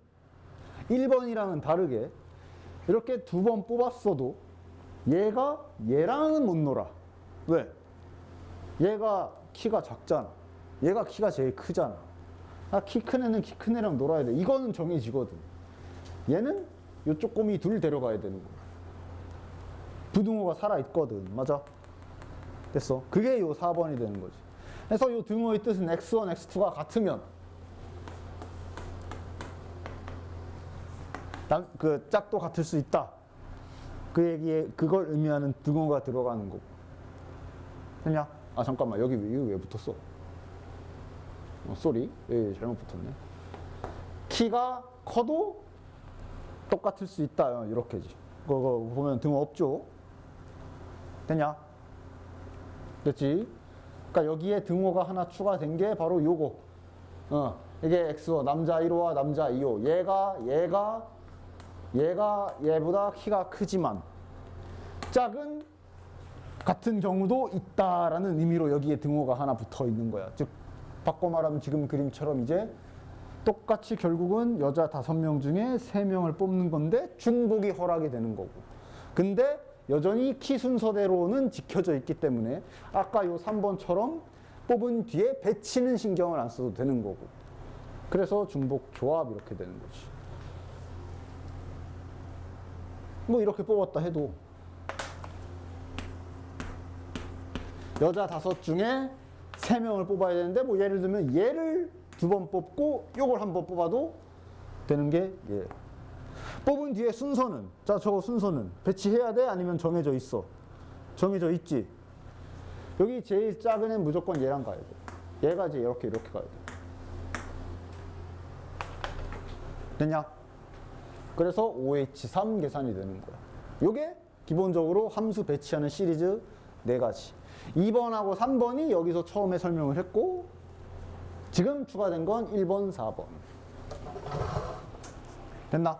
1번이랑은 다르게 이렇게 2번 뽑았어도 얘가 얘랑은 못 놀아. 왜? 얘가 키가 작잖아. 얘가 키가 제일 크잖아. 키 큰 애는 키 큰 애랑 놀아야 돼. 이거는 정해지거든. 얘는 요쪽 꼬미 둘 데려가야 되는 거야. 부등호가 살아있거든. 맞아? 됐어. 그게 요 4번이 되는 거지. 그래서 요 등호의 뜻은 x1, x2가 같으면 그 짝도 같을 수 있다. 그 얘기에 그걸 의미하는 등호가 들어가는 거고. 됐냐? 아 잠깐만 여기 이거 왜 붙었어? 쏘리. 예, 잘못 붙었네. 키가 커도 똑같을 수 있다. 이렇게지. 그거 보면 등호 없죠? 됐냐? 됐지? 그러니까 여기에 등호가 하나 추가된 게 바로 요거. 이게 X5 남자 1호와 남자 2호. 얘가 얘보다 키가 크지만 짝은 같은 경우도 있다라는 의미로 여기에 등호가 하나 붙어 있는 거야. 즉 바꿔 말하면 지금 그림처럼 이제 똑같이 결국은 여자 5명 중에 3명을 뽑는 건데 중복이 허락이 되는 거고. 근데 여전히 키 순서대로는 지켜져 있기 때문에 아까 요 3번처럼 뽑은 뒤에 배치는 신경을 안 써도 되는 거고. 그래서 중복 조합 이렇게 되는 거지. 뭐 이렇게 뽑았다 해도 여자 5 중에 3명을 뽑아야 되는데 뭐 예를 들면 얘를 2번 뽑고 요걸 1번 뽑아도 되는 게 예. 뽑은 뒤에 순서는 자 저거 순서는 배치해야 돼? 아니면 정해져 있어? 정해져 있지. 여기 제일 작은 애는 무조건 얘랑 가야 돼. 얘가 이제 이렇게 가야 돼. 됐냐? 그래서 OH3 계산이 되는 거야. 요게 기본적으로 함수 배치하는 시리즈 4가지. 2번하고 3번이 여기서 처음에 설명을 했고 지금 추가된 건 1번, 4번. 됐나?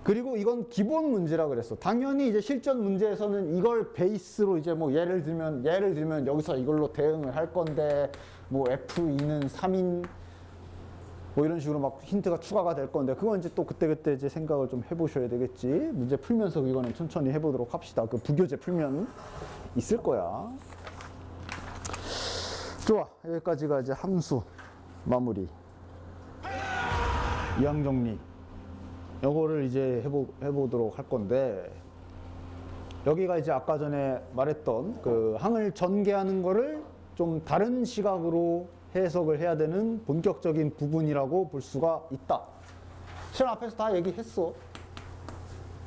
그리고 이건 기본 문제라 그랬어. 당연히 이제 실전 문제에서는 이걸 베이스로 이제 뭐 예를 들면 여기서 이걸로 대응을 할 건데 뭐 F2는 3인 뭐 이런 식으로 막 힌트가 추가가 될 건데 그건 이제 또 그때그때 이제 생각을 좀 해보셔야 되겠지. 문제 풀면서 이거는 천천히 해보도록 합시다. 그 부교재 풀면 있을 거야. 좋아. 여기까지가 이제 함수 마무리. 이항 정리. 요거를 이제 해보도록 할 건데 여기가 이제 아까 전에 말했던 그 항을 전개하는 거를 좀 다른 시각으로 해석을 해야 되는 본격적인 부분이라고 볼 수가 있다. 실은 앞에서 다 얘기했어.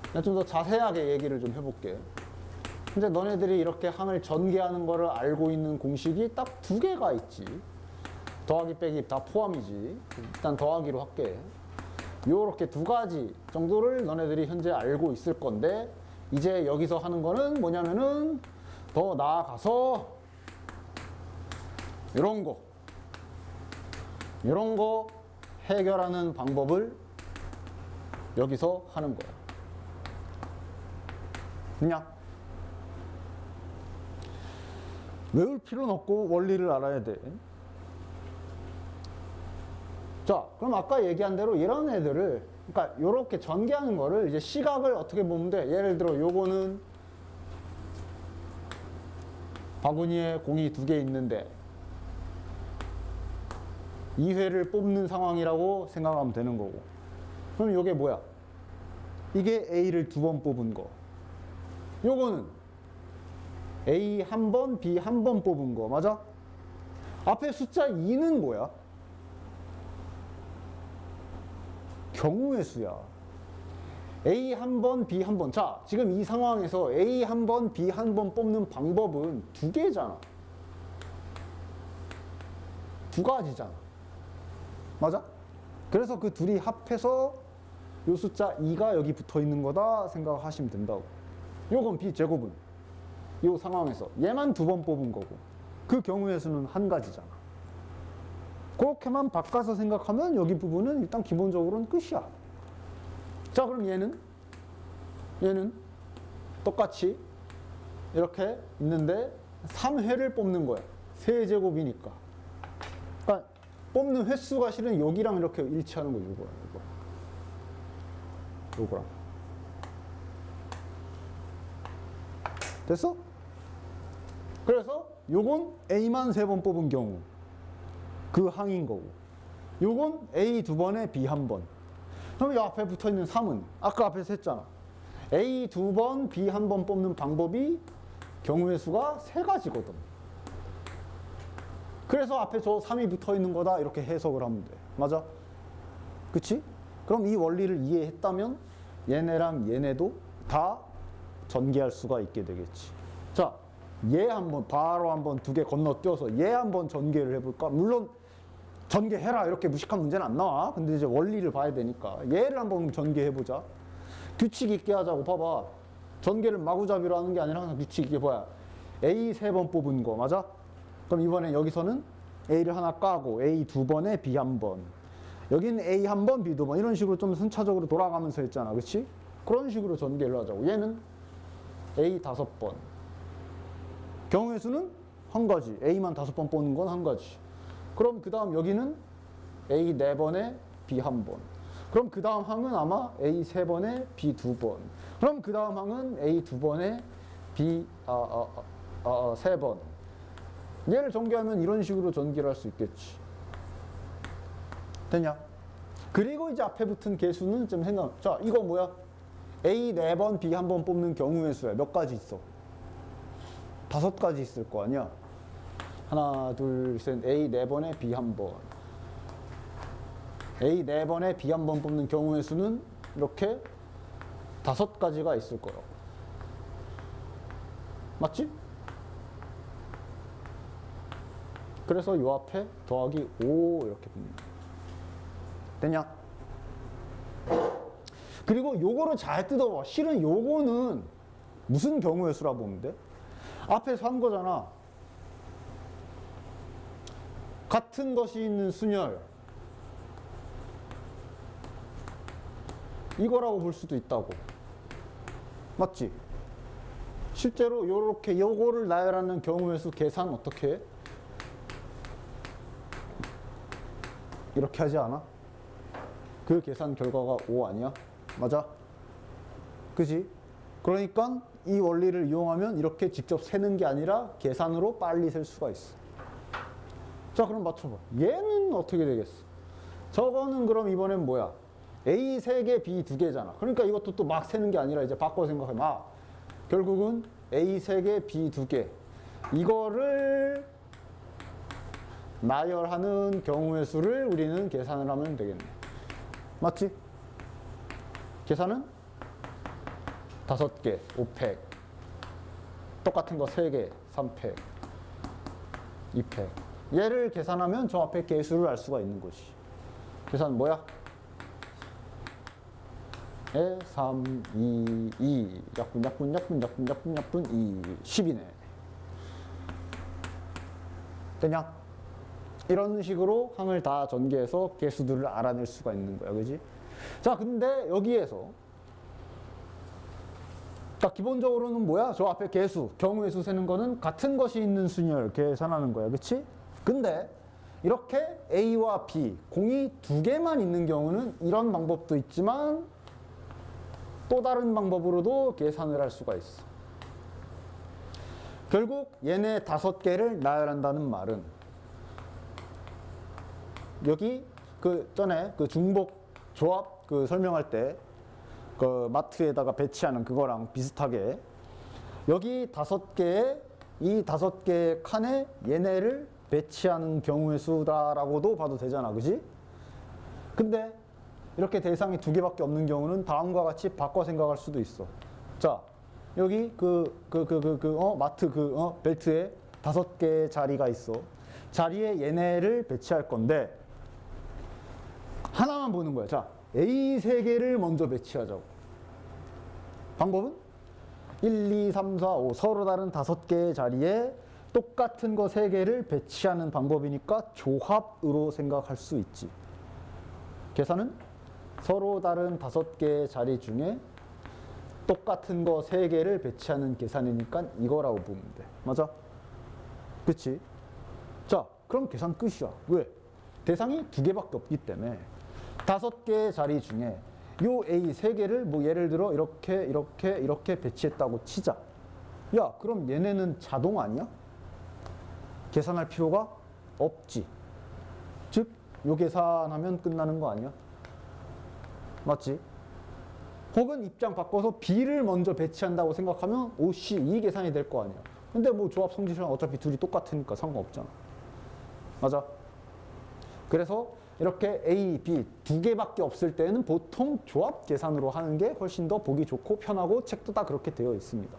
내가 좀 더 자세하게 얘기를 좀 해볼게. 근데 너네들이 이렇게 항을 전개하는 거를 알고 있는 공식이 딱 2개가 있지. 더하기 빼기 다 포함이지. 일단 더하기로 할게. 요렇게 2가지 정도를 너네들이 현재 알고 있을 건데 이제 여기서 하는 거는 뭐냐면은 더 나아가서 이런 거 해결하는 방법을 여기서 하는 거야. 그냥 외울 필요는 없고 원리를 알아야 돼. 자, 그럼 아까 얘기한 대로 이런 애들을 그러니까 이렇게 전개하는 거를 이제 시각을 어떻게 보면 돼. 예를 들어 요거는 바구니에 공이 2개 있는데 2회를 뽑는 상황이라고 생각하면 되는 거고. 그럼 요게 뭐야? 이게 A를 2번 뽑은 거. 요거는 A 1번, B 1번 뽑은 거. 맞아? 앞에 숫자 2는 뭐야? 경우의 수야. A 1번, B 1번. 자, 지금 이 상황에서 A 1번, B 1번 뽑는 방법은 2개잖아. 2가지잖아. 맞아? 그래서 그 둘이 합해서 요 숫자 2가 여기 붙어 있는 거다 생각하시면 된다고. 요건 B제곱은 요 상황에서 얘만 2번 뽑은 거고 그 경우의 수는 1가지잖아. 그렇게만 바꿔서 생각하면 여기 부분은 일단 기본적으로는 끝이야. 자, 그럼 얘는 똑같이 이렇게 있는데 3회를 뽑는 거야. 3제곱이니까. 그러니까 뽑는 횟수가 실은 여기랑 이렇게 일치하는 거야. 이거. 요거랑. 됐어? 그래서 요건 A만 3번 뽑은 경우 그 항인 거고, 요건 A 2번에 B 1번. 그럼 이 앞에 붙어있는 3은 아까 앞에서 했잖아. A 2번, B 1번 뽑는 방법이 경우의 수가 3가지거든. 그래서 앞에 저 3이 붙어있는 거다 이렇게 해석을 하면 돼. 맞아? 그치? 그럼 이 원리를 이해했다면 얘네랑 얘네도 다 전개할 수가 있게 되겠지. 자, 얘 한번 바로 한번 2개 건너뛰어서 얘 한번 전개를 해볼까? 물론 전개해라 이렇게 무식한 문제는 안 나와. 근데 이제 원리를 봐야 되니까 얘를 한번 전개해보자. 규칙 있게 하자고. 봐봐, 전개를 마구잡이로 하는 게 아니라 항상 규칙 있게 봐야. A 3번 뽑은 거 맞아? 그럼 이번에 여기서는 A를 하나 까고 A 2번에 B 1번, 여기는 A 1번, B 2번 이런 식으로 좀 순차적으로 돌아가면서 했잖아. 그치? 그런 식으로 전개를 하자고. 얘는 A 5번. 경우의 수는 한 가지. A만 5번 뽑는 건 한 가지. 그럼 그 다음 여기는 A 4번에 B 1번. 그럼 그 다음 항은 아마 A 3번에 B 2번. 그럼 그 다음 항은 A 2번에 B 3번. 얘를 전개하면 이런 식으로 전개를 할 수 있겠지. 됐냐? 그리고 이제 앞에 붙은 개수는 좀 생각. 자, 이거 뭐야? A 4번, B 1번 뽑는 경우의 수야. 몇 가지 있어? 5가지 있을 거 아니야? 하나, 둘, 셋. A 4번에 B 1번. A 4번에 B 1번 뽑는 경우의 수는 이렇게 5가지가 있을 거라고. 맞지? 그래서 요 앞에 더하기 5 이렇게 봅니다. 됐냐? 그리고 요거를 잘 뜯어봐. 실은 요거는 무슨 경우의 수라 보면 돼? 앞에서 한 거잖아. 같은 것이 있는 순열, 이거라고 볼 수도 있다고. 맞지? 실제로 요렇게 요거를 나열하는 경우의 수 계산 어떻게 해? 이렇게 하지 않아? 그 계산 결과가 5 아니야? 맞아? 그지? 그러니까 이 원리를 이용하면 이렇게 직접 세는 게 아니라 계산으로 빨리 셀 수가 있어. 자, 그럼 맞춰봐. 얘는 어떻게 되겠어? 저거는 그럼 이번엔 뭐야? A 3개, B 2개잖아. 그러니까 이것도 또 막 세는 게 아니라 이제 바꿔 생각하면, 아, 결국은 A 3개, B 2개. 이거를 나열하는 경우의 수를 우리는 계산을 하면 되겠네. 맞지? 계산은 5개, 5팩. 똑같은 거 3개, 3팩, 2팩. 얘를 계산하면 저 앞에 개수를 알 수가 있는 거지. 계산 뭐야? 3, 2, 2. 약분, 2. 10이네. 되냐? 이런 식으로 항을 다 전개해서 개수들을 알아낼 수가 있는 거야. 그지? 자, 근데 여기에서 자, 기본적으로는 뭐야? 저 앞에 개수, 경우의 수 세는 거는 같은 것이 있는 순열 계산하는 거야. 그치? 근데 이렇게 A와 B, 공이 2개만 있는 경우는 이런 방법도 있지만 또 다른 방법으로도 계산을 할 수가 있어. 결국 얘네 5개를 나열한다는 말은 여기 그 전에 그 중복 조합 그 설명할 때 그 마트에다가 배치하는 그거랑 비슷하게 여기 5개에 이 5개의 칸에 얘네를 배치하는 경우의 수다라고도 봐도 되잖아. 그지? 근데 이렇게 대상이 2개밖에 없는 경우는 다음과 같이 바꿔 생각할 수도 있어. 자, 여기 마트 벨트에 5개의 자리가 있어. 자리에 얘네를 배치할 건데 하나만 보는 거야. 자, A 3개를 먼저 배치하자고. 방법은 1, 2, 3, 4, 5 서로 다른 5개의 자리에 똑같은 거 3개를 배치하는 방법이니까 조합으로 생각할 수 있지. 계산은 서로 다른 5개의 자리 중에 똑같은 거 3개를 배치하는 계산이니까 이거라고 보면 돼. 맞아? 그치? 자, 그럼 계산 끝이야. 왜? 대상이 2개밖에 없기 때문에 5개의 자리 중에 요 A 세 개를 뭐 예를 들어 이렇게 배치했다고 치자. 야, 그럼 얘네는 자동 아니야? 계산할 필요가 없지. 즉, 요 계산하면 끝나는 거 아니야? 맞지? 혹은 입장 바꿔서 B를 먼저 배치한다고 생각하면 OC 이 계산이 될 거 아니야. 근데 뭐 조합 성질은 어차피 둘이 똑같으니까 상관없잖아. 맞아? 그래서 이렇게 A, B 두 개밖에 없을 때는 보통 조합 계산으로 하는 게 훨씬 더 보기 좋고 편하고 책도 다 그렇게 되어 있습니다.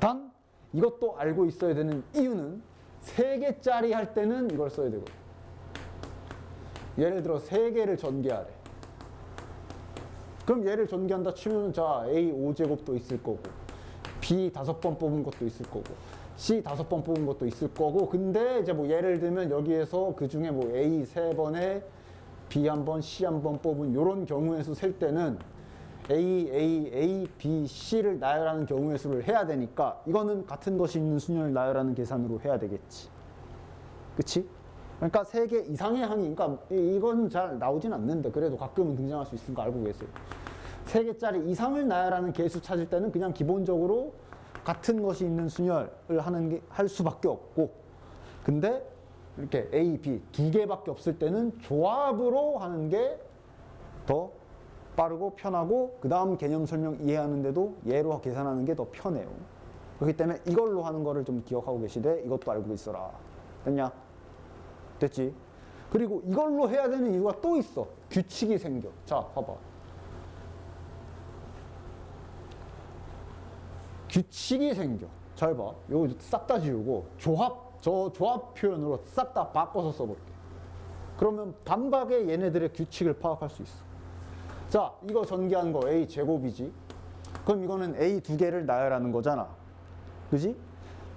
단 이것도 알고 있어야 되는 이유는 3개짜리 할 때는 이걸 써야 되고, 예를 들어 3개를 전개하래. 그럼 얘를 전개한다 치면 자 A 5제곱도 있을 거고 B 5번 뽑은 것도 있을 거고 C 5번 뽑은 것도 있을 거고, 근데 이제 뭐 예를 들면 여기에서 그 중에 뭐 A 3번에 B 1번, C 1번 뽑은 요런 경우의 수 셀 때는 A, B, C를 나열하는 경우의 수를 해야 되니까 이거는 같은 것이 있는 순열을 나열하는 계산으로 해야 되겠지. 그치? 그러니까 3개 이상의 항이, 그러니까 이건 잘 나오진 않는데 그래도 가끔은 등장할 수 있으니까 알고 계세요. 3개짜리 이상을 나열하는 개수 찾을 때는 그냥 기본적으로 같은 것이 있는 순열을 할 수밖에 없고, 근데 이렇게 A, B 2개밖에 없을 때는 조합으로 하는 게 더 빠르고 편하고 그 다음 개념 설명 이해하는데도 얘로 계산하는 게 더 편해요. 그렇기 때문에 이걸로 하는 거를 좀 기억하고 계시되 이것도 알고 있어라. 됐냐? 됐지? 그리고 이걸로 해야 되는 이유가 또 있어. 규칙이 생겨. 자, 봐봐. 규칙이 생겨. 잘 봐. 요거 싹 다 지우고 저 조합 표현으로 싹 다 바꿔서 써볼게. 그러면 단박에 얘네들의 규칙을 파악할 수 있어. 자, 이거 전개한 거 A 제곱이지. 그럼 이거는 A 2개를 나열하는 거잖아. 그지?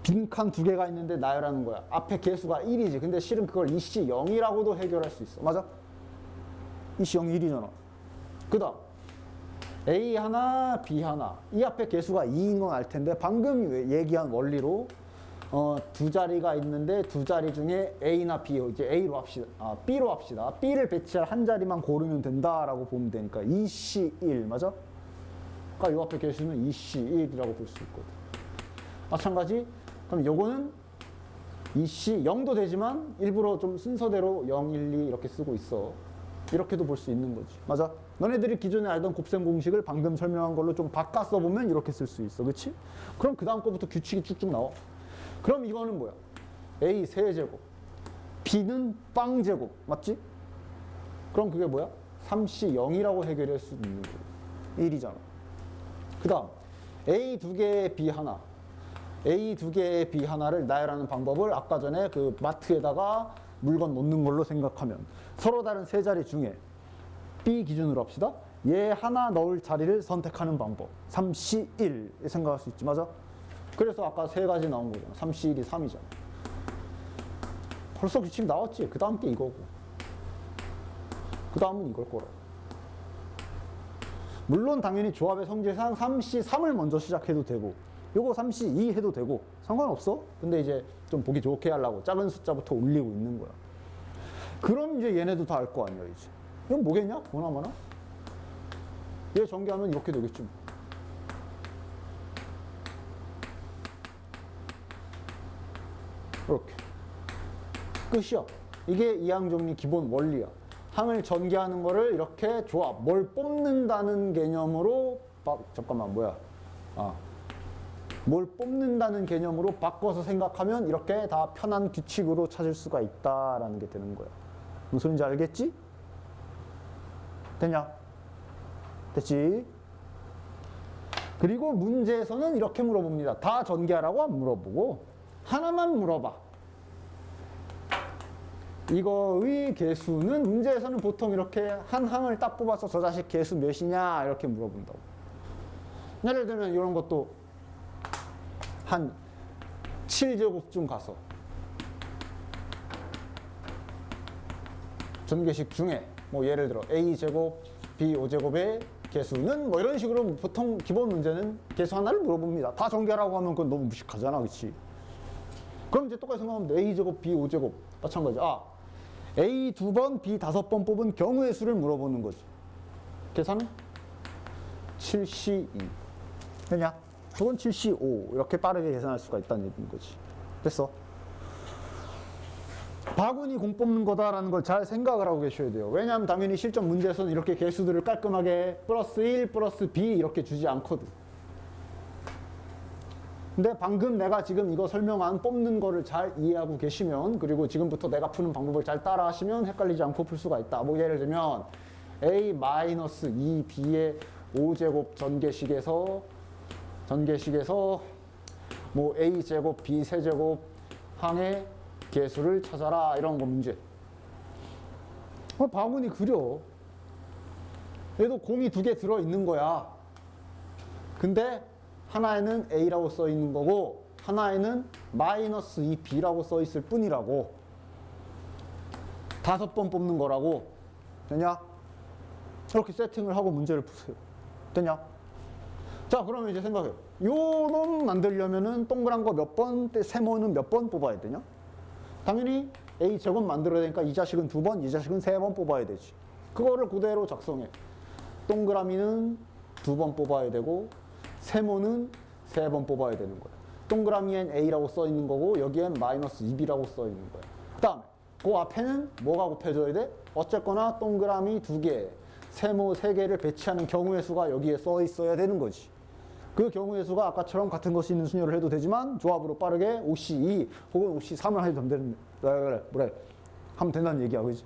빈칸 2개가 있는데 나열하는 거야. 앞에 개수가 1이지. 근데 실은 그걸 이씨 0이라고도 해결할 수 있어. 맞아? 이씨 0, 1이잖아. 그 다음 A 하나, B 하나. 이 앞에 개수가 2인 건 알 텐데 방금 얘기한 원리로 두 자리가 있는데 두 자리 중에 A나 B, 이제 A로 합시다. B로 합시다. B를 배치할 한 자리만 고르면 된다라고 보면 되니까 2C1 맞아? 그러니까 이 앞에 개수는 2C1이라고 볼 수 있거든. 마찬가지. 그럼 요거는 2C 0도 되지만 일부러 좀 순서대로 0, 1, 2 이렇게 쓰고 있어. 이렇게도 볼 수 있는 거지. 맞아? 너네들이 기존에 알던 곱셈 공식을 방금 설명한 걸로 좀 바꿔 써보면 이렇게 쓸 수 있어. 그치? 그럼 그 다음 거부터 규칙이 쭉쭉 나와. 그럼 이거는 뭐야? A 세제곱, B는 빵제곱, 맞지? 그럼 그게 뭐야? 3C 0이라고 해결할 수 있는 거야. 1이잖아. 그 다음 A 2개에 B 하나, A 2개에 B 하나를 나열하는 방법을 아까 전에 그 마트에다가 물건 놓는 걸로 생각하면 서로 다른 세 자리 중에 B 기준으로 합시다. 얘 하나 넣을 자리를 선택하는 방법 3C1 생각할 수 있지. 맞아? 그래서 아까 세 가지 나온 거잖아. 3C1이 3이잖아. 벌써 규칙 나왔지? 그 다음 게 이거고 그 다음은 이걸 거라. 물론 당연히 조합의 성질상 3C3을 먼저 시작해도 되고 요거 3C2 해도 되고 상관없어. 근데 이제 좀 보기 좋게 하려고 작은 숫자부터 올리고 있는 거야. 그럼 이제 얘네도 다 알 거 아니야 이제. 이건 뭐겠냐? 보나마나? 얘 전개하면 이렇게 되겠지. 이렇게. 끝이야. 이게 이항정리 기본 원리야. 항을 전개하는 거를 이렇게 조합, 뭘 뽑는다는 개념으로 잠깐만 뭐야? 뭘 뽑는다는 개념으로 바꿔서 생각하면 이렇게 다 편한 규칙으로 찾을 수가 있다라는 게 되는 거야. 무슨 소린지 알겠지? 됐냐? 됐지? 그리고 문제에서는 이렇게 물어봅니다. 다 전개하라고 안 물어보고 하나만 물어봐. 이거의 개수는 문제에서는 보통 이렇게 한 항을 딱 뽑아서 저 자식 개수 몇이냐 이렇게 물어본다고. 예를 들면 이런 것도 한 7제곱쯤 가서 전개식 중에 뭐 예를 들어 A제곱, B 5제곱의 개수는 뭐 이런 식으로 보통 기본 문제는 개수 하나를 물어봅니다. 다 전개하라고 하면 그건 너무 무식하잖아. 그치? 그럼 이제 똑같이 생각하면 돼. A제곱, B 5제곱 마찬가지. A 2번, B 5번 뽑은 경우의 수를 물어보는 거지. 계산은 7C2 되냐? 저건 7C5 이렇게 빠르게 계산할 수가 있다는 얘기인 거지. 됐어? 바구니 공 뽑는 거다라는 걸 잘 생각을 하고 계셔야 돼요. 왜냐하면 당연히 실전 문제에서는 이렇게 개수들을 깔끔하게 플러스 1, 플러스 B 이렇게 주지 않거든. 근데 방금 내가 지금 이거 설명한 뽑는 거를 잘 이해하고 계시면, 그리고 지금부터 내가 푸는 방법을 잘 따라 하시면 헷갈리지 않고 풀 수가 있다. 뭐 예를 들면 A-2B의 5제곱 전개식에서 뭐 A제곱 B 세제곱 항의 개수를 찾아라, 이런 거 문제. 바구니 그려. 얘도 공이 2개 들어있는 거야. 근데 하나에는 A라고 써 있는 거고 하나에는 마이너스 2B라고 써 있을 뿐이라고. 5번 뽑는 거라고. 되냐? 이렇게 세팅을 하고 문제를 푸세요. 되냐? 자, 그러면 이제 생각해요. 요 놈 만들려면은 동그란 거 몇 번, 세모는 몇 번 뽑아야 되냐? 당연히 A제곱 만들어야 되니까 이 자식은 2번, 이 자식은 3번 뽑아야 되지. 그거를 그대로 작성해. 동그라미는 2번 뽑아야 되고 세모는 3번 뽑아야 되는 거야. 동그라미엔 A라고 써 있는 거고 여기엔 마이너스 2B라고 써 있는 거야. 그 다음에 그 앞에는 뭐가 곱해져야 돼? 어쨌거나 동그라미 2개, 세모 3개를 배치하는 경우의 수가 여기에 써 있어야 되는 거지. 그 경우의 수가 아까처럼 같은 것이 있는 순위를 해도 되지만 조합으로 빠르게 OC2 혹은 OC3을 해도 되는, 그래 하면 된다는 얘기야, 그지?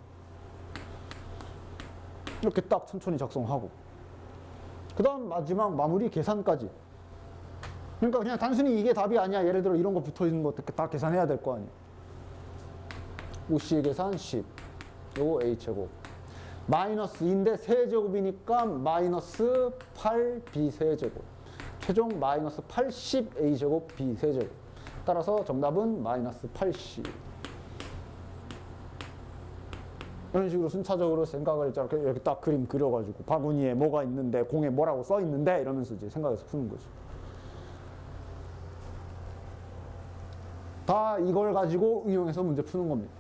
이렇게 딱 천천히 작성하고 그 다음 마지막 마무리 계산까지. 그러니까 그냥 단순히 이게 답이 아니야. 예를 들어 이런 거 붙어있는 거 어떻게 다 계산해야 될 거 아니야. OC의 계산 10, 요거 A제곱 마이너스 2인데 세제곱이니까 마이너스 8B 세제곱, 최종 마이너스 80A제곱 B 세제곱. 따라서 정답은 마이너스 8C. 이런 식으로 순차적으로 생각을 이렇게 딱 그림 그려가지고 바구니에 뭐가 있는데 공에 뭐라고 써 있는데 이러면서 이제 생각해서 푸는 거죠. 다 이걸 가지고 응용해서 문제 푸는 겁니다.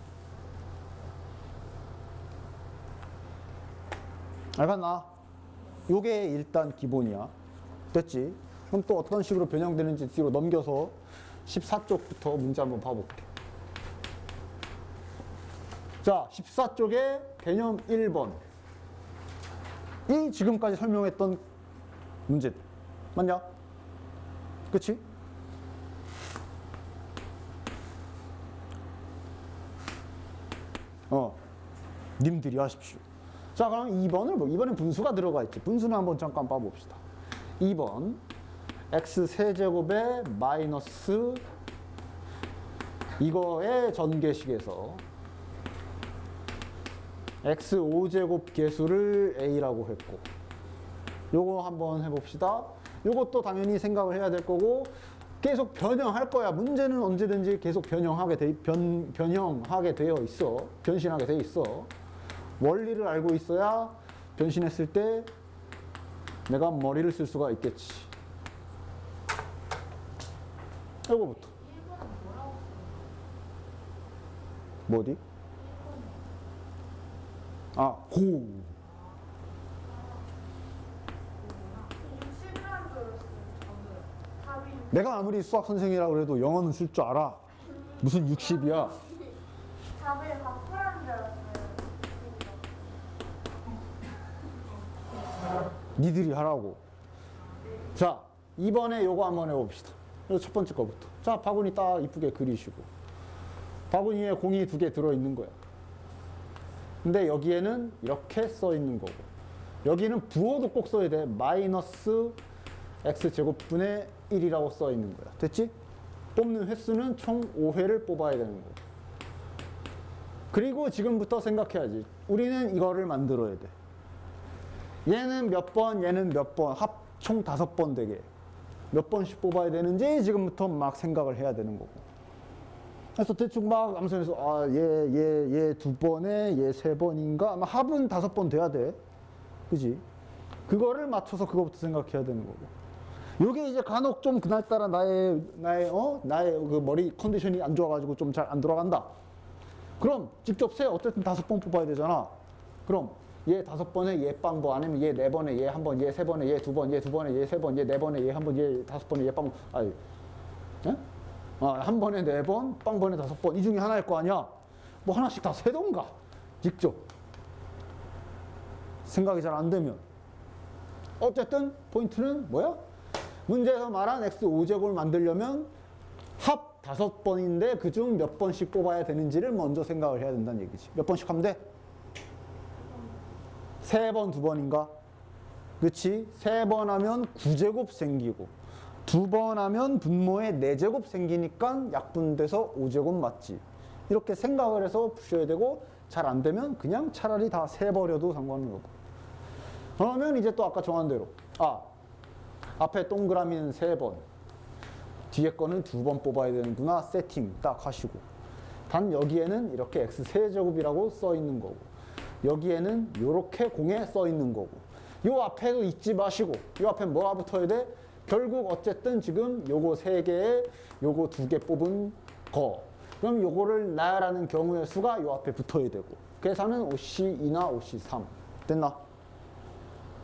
알겠나? 요게 일단 기본이야. 됐지? 그럼 또 어떤 식으로 변형되는지 뒤로 넘겨서 14쪽부터 문제 한번 봐볼게. 자, 14쪽에 개념 1번. 이 지금까지 설명했던 문제. 맞냐? 그치? 님들이 하십시오. 자, 그럼 2번을 이번엔 분수가 들어가 있지. 분수는 한번 잠깐 봐봅시다. 2번. x 세제곱에 마이너스 이거의 전개식에서 x 5제곱 개수를 a라고 했고, 요거 한번 해봅시다. 요것도 당연히 생각을 해야 될 거고 계속 변형할 거야. 문제는 언제든지 계속 변형하게 되어 있어. 변신하게 돼 있어. 원리를 알고 있어야 변신했을 때 내가 머리를 쓸 수가 있겠지. 요거부터. 뭐디? 아, 고. 내가 아무리 수학 선생이라고 그래도 영어는 쓸 줄 알아. 무슨 60이야. 답을 바꾸라는 줄 알았어요. 니들이 하라고. 자, 이번에 요거 한번 해봅시다. 첫 번째 거부터. 자, 바구니 딱 이쁘게 그리시고. 바구니에 공이 2개 들어있는 거야. 근데 여기에는 이렇게 써 있는 거고. 여기는 부호도 꼭 써야 돼. 마이너스 x제곱분의 1이라고 써 있는 거야. 됐지? 뽑는 횟수는 총 5회를 뽑아야 되는 거고. 그리고 지금부터 생각해야지. 우리는 이거를 만들어야 돼. 얘는 몇 번, 얘는 몇 번, 총 5번 되게 몇 번씩 뽑아야 되는지 지금부터 막 생각을 해야 되는 거고. 그래서 대충 막 암산해서 얘 2번에 얘 3번인가? 아마 합은 5번 돼야 돼. 그지? 그거를 맞춰서 그거부터 생각해야 되는 거고. 요게 이제 간혹 좀 그날따라 나의 그 머리 컨디션이 안 좋아가지고 좀 잘 안 돌아간다. 그럼 직접 세. 어쨌든 5번 뽑아야 되잖아. 그럼 얘 5번에 얘 빵보 아니면 얘 4번에 얘 1번, 얘 3번에 얘 2번, 얘 2번에 얘 3번, 얘 4번에 얘 1번, 얘 5번에 얘 빵보. 아니, 예? 한 번에 4번, 빵번에 5번. 이 중에 하나일 거 아니야? 뭐 하나씩 다 세던가. 직접. 생각이 잘 안 되면. 어쨌든 포인트는 뭐야? 문제에서 말한 x5제곱을 만들려면 합 5번인데 그중 몇 번씩 뽑아야 되는지를 먼저 생각을 해야 된다는 얘기지. 몇 번씩 하면 돼? 3번, 2번인가? 그치? 3번 하면 9제곱 생기고 2번 하면 분모에 4제곱 생기니까 약분돼서 5제곱 맞지. 이렇게 생각을 해서 푸셔야 되고 잘 안 되면 그냥 차라리 다 세버려도 상관없는 거고. 그러면 이제 또 아까 정한 대로 앞에 동그라미는 3번 뒤에 거는 2번 뽑아야 되는구나 세팅 딱 하시고 단 여기에는 이렇게 x 세제곱이라고 써 있는 거고 여기에는 이렇게 공에 써 있는 거고 요 앞에도 잊지 마시고 요 앞에 뭐가 붙어야 돼? 결국 어쨌든 지금 요거 3개에 요거 2개 뽑은 거 그럼 요거를 나열하는 경우의 수가 요 앞에 붙어야 되고 계산은 OC2나 OC3 됐나?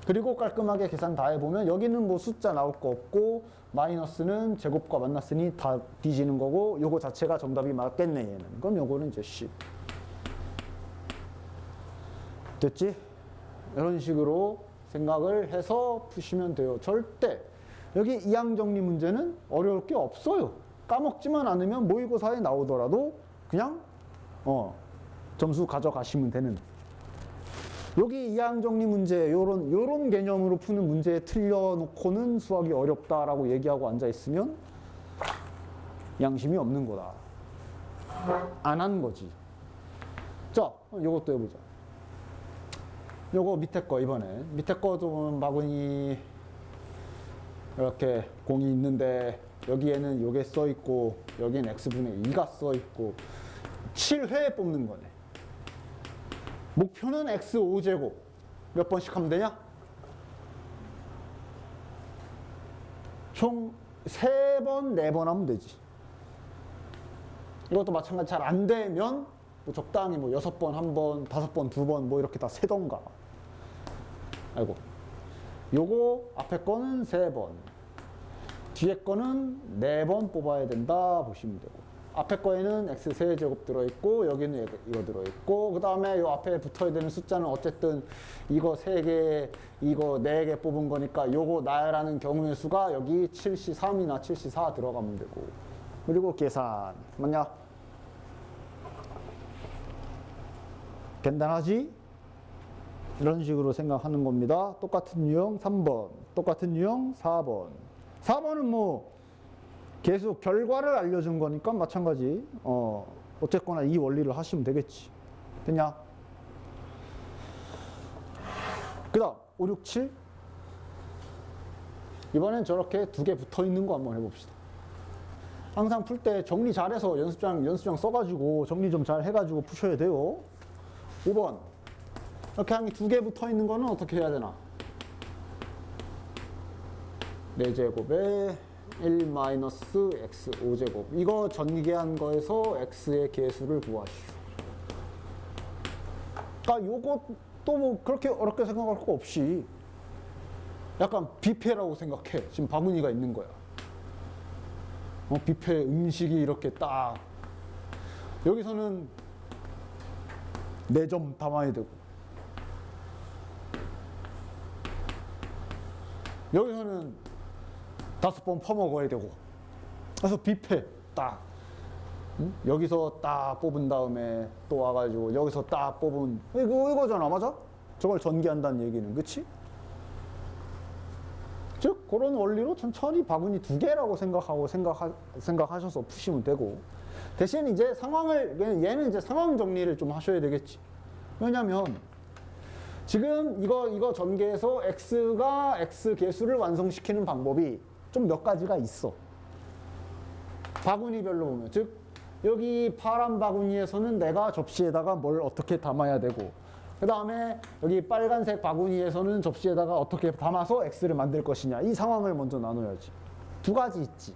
그리고 깔끔하게 계산 다 해보면 여기는 뭐 숫자 나올 거 없고 마이너스는 제곱과 만났으니 다 뒤지는 거고 요거 자체가 정답이 맞겠네 얘는. 그럼 요거는 이제 C. 됐지? 이런 식으로 생각을 해서 푸시면 돼요. 절대 여기 이항정리 문제는 어려울 게 없어요. 까먹지만 않으면 모의고사에 나오더라도 그냥 점수 가져가시면 되는. 여기 이항정리 문제 요런 개념으로 푸는 문제에 틀려놓고는 수학이 어렵다라고 얘기하고 앉아있으면 양심이 없는 거다. 안 한 거지. 자, 요것도 해보자. 요거 밑에 거 이번에 밑에 거 좀 바구니 이렇게 공이 있는데 여기에는 요게 써 있고 여기는 x분의 2가 써 있고 7회 뽑는 거네. 목표는 x5제곱 몇 번씩 하면 되냐? 총 3번, 4번 하면 되지. 이것도 마찬가지 잘 안 되면 뭐 적당히 뭐 6번, 1번, 5번, 2번 뭐 이렇게 다 세던가. 아이고. 요거 앞에 거는 3번. 뒤에 거는 4번 뽑아야 된다 보시면 되고. 앞에 거에는 x 세제곱 들어있고 여기는 이거 들어있고 그 다음에 요 앞에 붙어야 되는 숫자는 어쨌든 이거 3개 이거 4개 뽑은 거니까 요거 나열하는 경우의 수가 여기 73이나 74 들어가면 되고 그리고 계산 맞냐? 간단하지? 이런 식으로 생각하는 겁니다. 똑같은 유형 3번 똑같은 유형 4번 4번은 뭐 계속 결과를 알려준 거니까 마찬가지. 어쨌거나 이 원리를 하시면 되겠지. 됐냐? 그 다음 5, 6, 7 이번엔 저렇게 2개 붙어 있는 거 한번 해봅시다. 항상 풀 때 정리 잘해서 연습장 써가지고 정리 좀 잘 해가지고 푸셔야 돼요. 5번 이렇게 항이 2개 붙어 있는 거는 어떻게 해야 되나? 4제곱에 1-x5제곱 이거 전개한 거에서 x의 개수를 구하시오. 그러니까 요것도 뭐 그렇게 어렵게 생각할 거 없이 약간 뷔페라고 생각해. 지금 바구니가 있는 거야. 뷔페 음식이 이렇게 딱 여기서는 4점 담아야 되고 여기서는 5번 퍼먹어야 되고 그래서 뷔페 딱 여기서 딱 뽑은 다음에 또 와가지고 여기서 딱 뽑은 이거잖아 맞아? 저걸 전개한다는 얘기는 그치? 즉 그런 원리로 천천히 바구니 2개라고 생각하셔서 푸시면 되고 대신 이제 얘는 이제 상황 정리를 좀 하셔야 되겠지. 왜냐면 지금 이거 전개해서 x가 x 개수를 완성시키는 방법이 좀 몇 가지가 있어. 바구니별로 보면 즉 여기 파란 바구니에서는 내가 접시에다가 뭘 어떻게 담아야 되고 그 다음에 여기 빨간색 바구니에서는 접시에다가 어떻게 담아서 x를 만들 것이냐 이 상황을 먼저 나눠야지. 2가지 있지.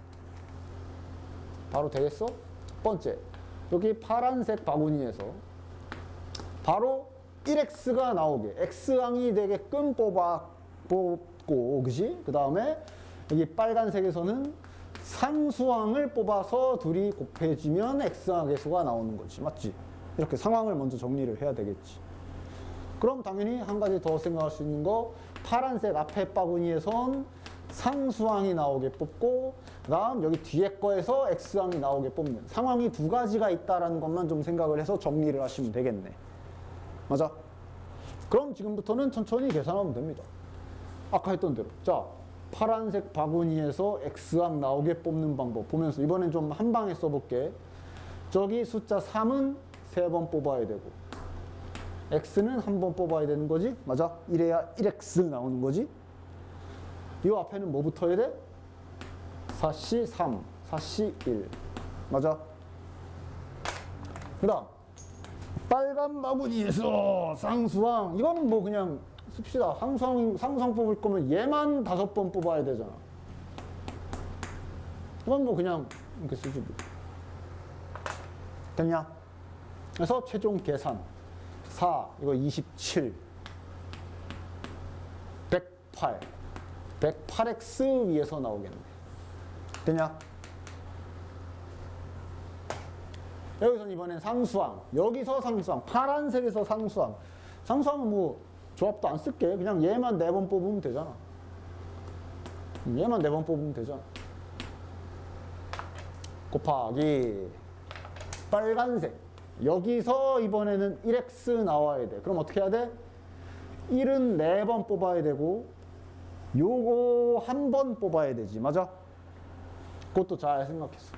바로 되겠어? 첫 번째 여기 파란색 바구니에서 바로 1x가 나오게 x항이 되게끔 뽑고 그지? 그 다음에 여기 빨간색에서는 상수항을 뽑아서 둘이 곱해지면 x항의 수가 나오는 거지. 맞지? 이렇게 상황을 먼저 정리를 해야 되겠지. 그럼 당연히 한 가지 더 생각할 수 있는 거, 파란색 앞에 바구니에선 상수항이 나오게 뽑고 그 다음 여기 뒤에 거에서 x항이 나오게 뽑는 상황이 두 가지가 있다는 것만 좀 생각을 해서 정리를 하시면 되겠네. 맞아? 그럼 지금부터는 천천히 계산하면 됩니다. 아까 했던 대로. 자, 파란색 바구니에서 x항 나오게 뽑는 방법 보면서 이번엔 좀 한 방에 써볼게. 저기 숫자 3은 3번 뽑아야 되고 x는 한 번 뽑아야 되는 거지? 맞아? 이래야 1x 나오는 거지? 이 앞에는 뭐 붙어야 돼? 4C 3, 4C 1. 맞아? 그 다음 빨간 바구니에서 상수항. 이거는 뭐 그냥 씁시다. 상수항 뽑을 거면 얘만 5번 뽑아야 되잖아. 이건 뭐 그냥 이렇게 쓰지. 됐냐? 그래서 최종 계산 4, 이거 27, 108, 108x 위에서 나오겠네. 되냐? 여기서 이번엔 상수항, 여기서 상수항, 파란색에서 상수항. 상수항은 뭐 조합도 안 쓸게. 그냥 얘만 4번 뽑으면 되잖아. 얘만 4번 뽑으면 되잖아. 곱하기 빨간색. 여기서 이번에는 1x 나와야 돼. 그럼 어떻게 해야 돼? 1은 4번 뽑아야 되고 요거 한 번 뽑아야 되지. 맞아? 그것도 잘 생각했어.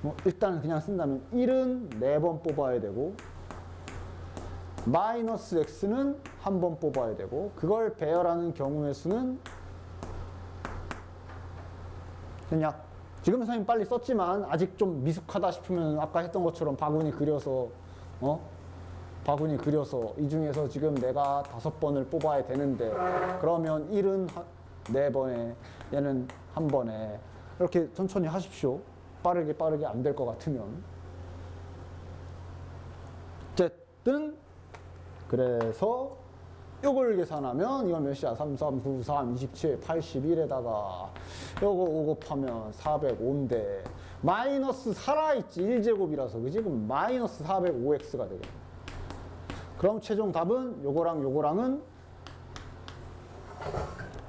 뭐 일단 그냥 쓴다면 1은 4번 뽑아야 되고 마이너스 x는 한 번 뽑아야 되고 그걸 배열하는 경우의 수는 됐냐? 지금 선생님 빨리 썼지만 아직 좀 미숙하다 싶으면 아까 했던 것처럼 바구니 그려서 바구니 그려서 이 중에서 지금 내가 5번을 뽑아야 되는데 그러면 1은 4번에 얘는 한 번에 이렇게 천천히 하십시오. 빠르게 안 될 것 같으면. 어쨌든 그래서 요걸 계산하면 이건 몇이야? 3, 3, 9, 3, 27, 81에다가 요거 5 곱하면 405인데 마이너스 살아있지. 1제곱이라서 그지? 그럼 마이너스 405x가 되겠네. 그럼 최종 답은 요거랑 요거랑은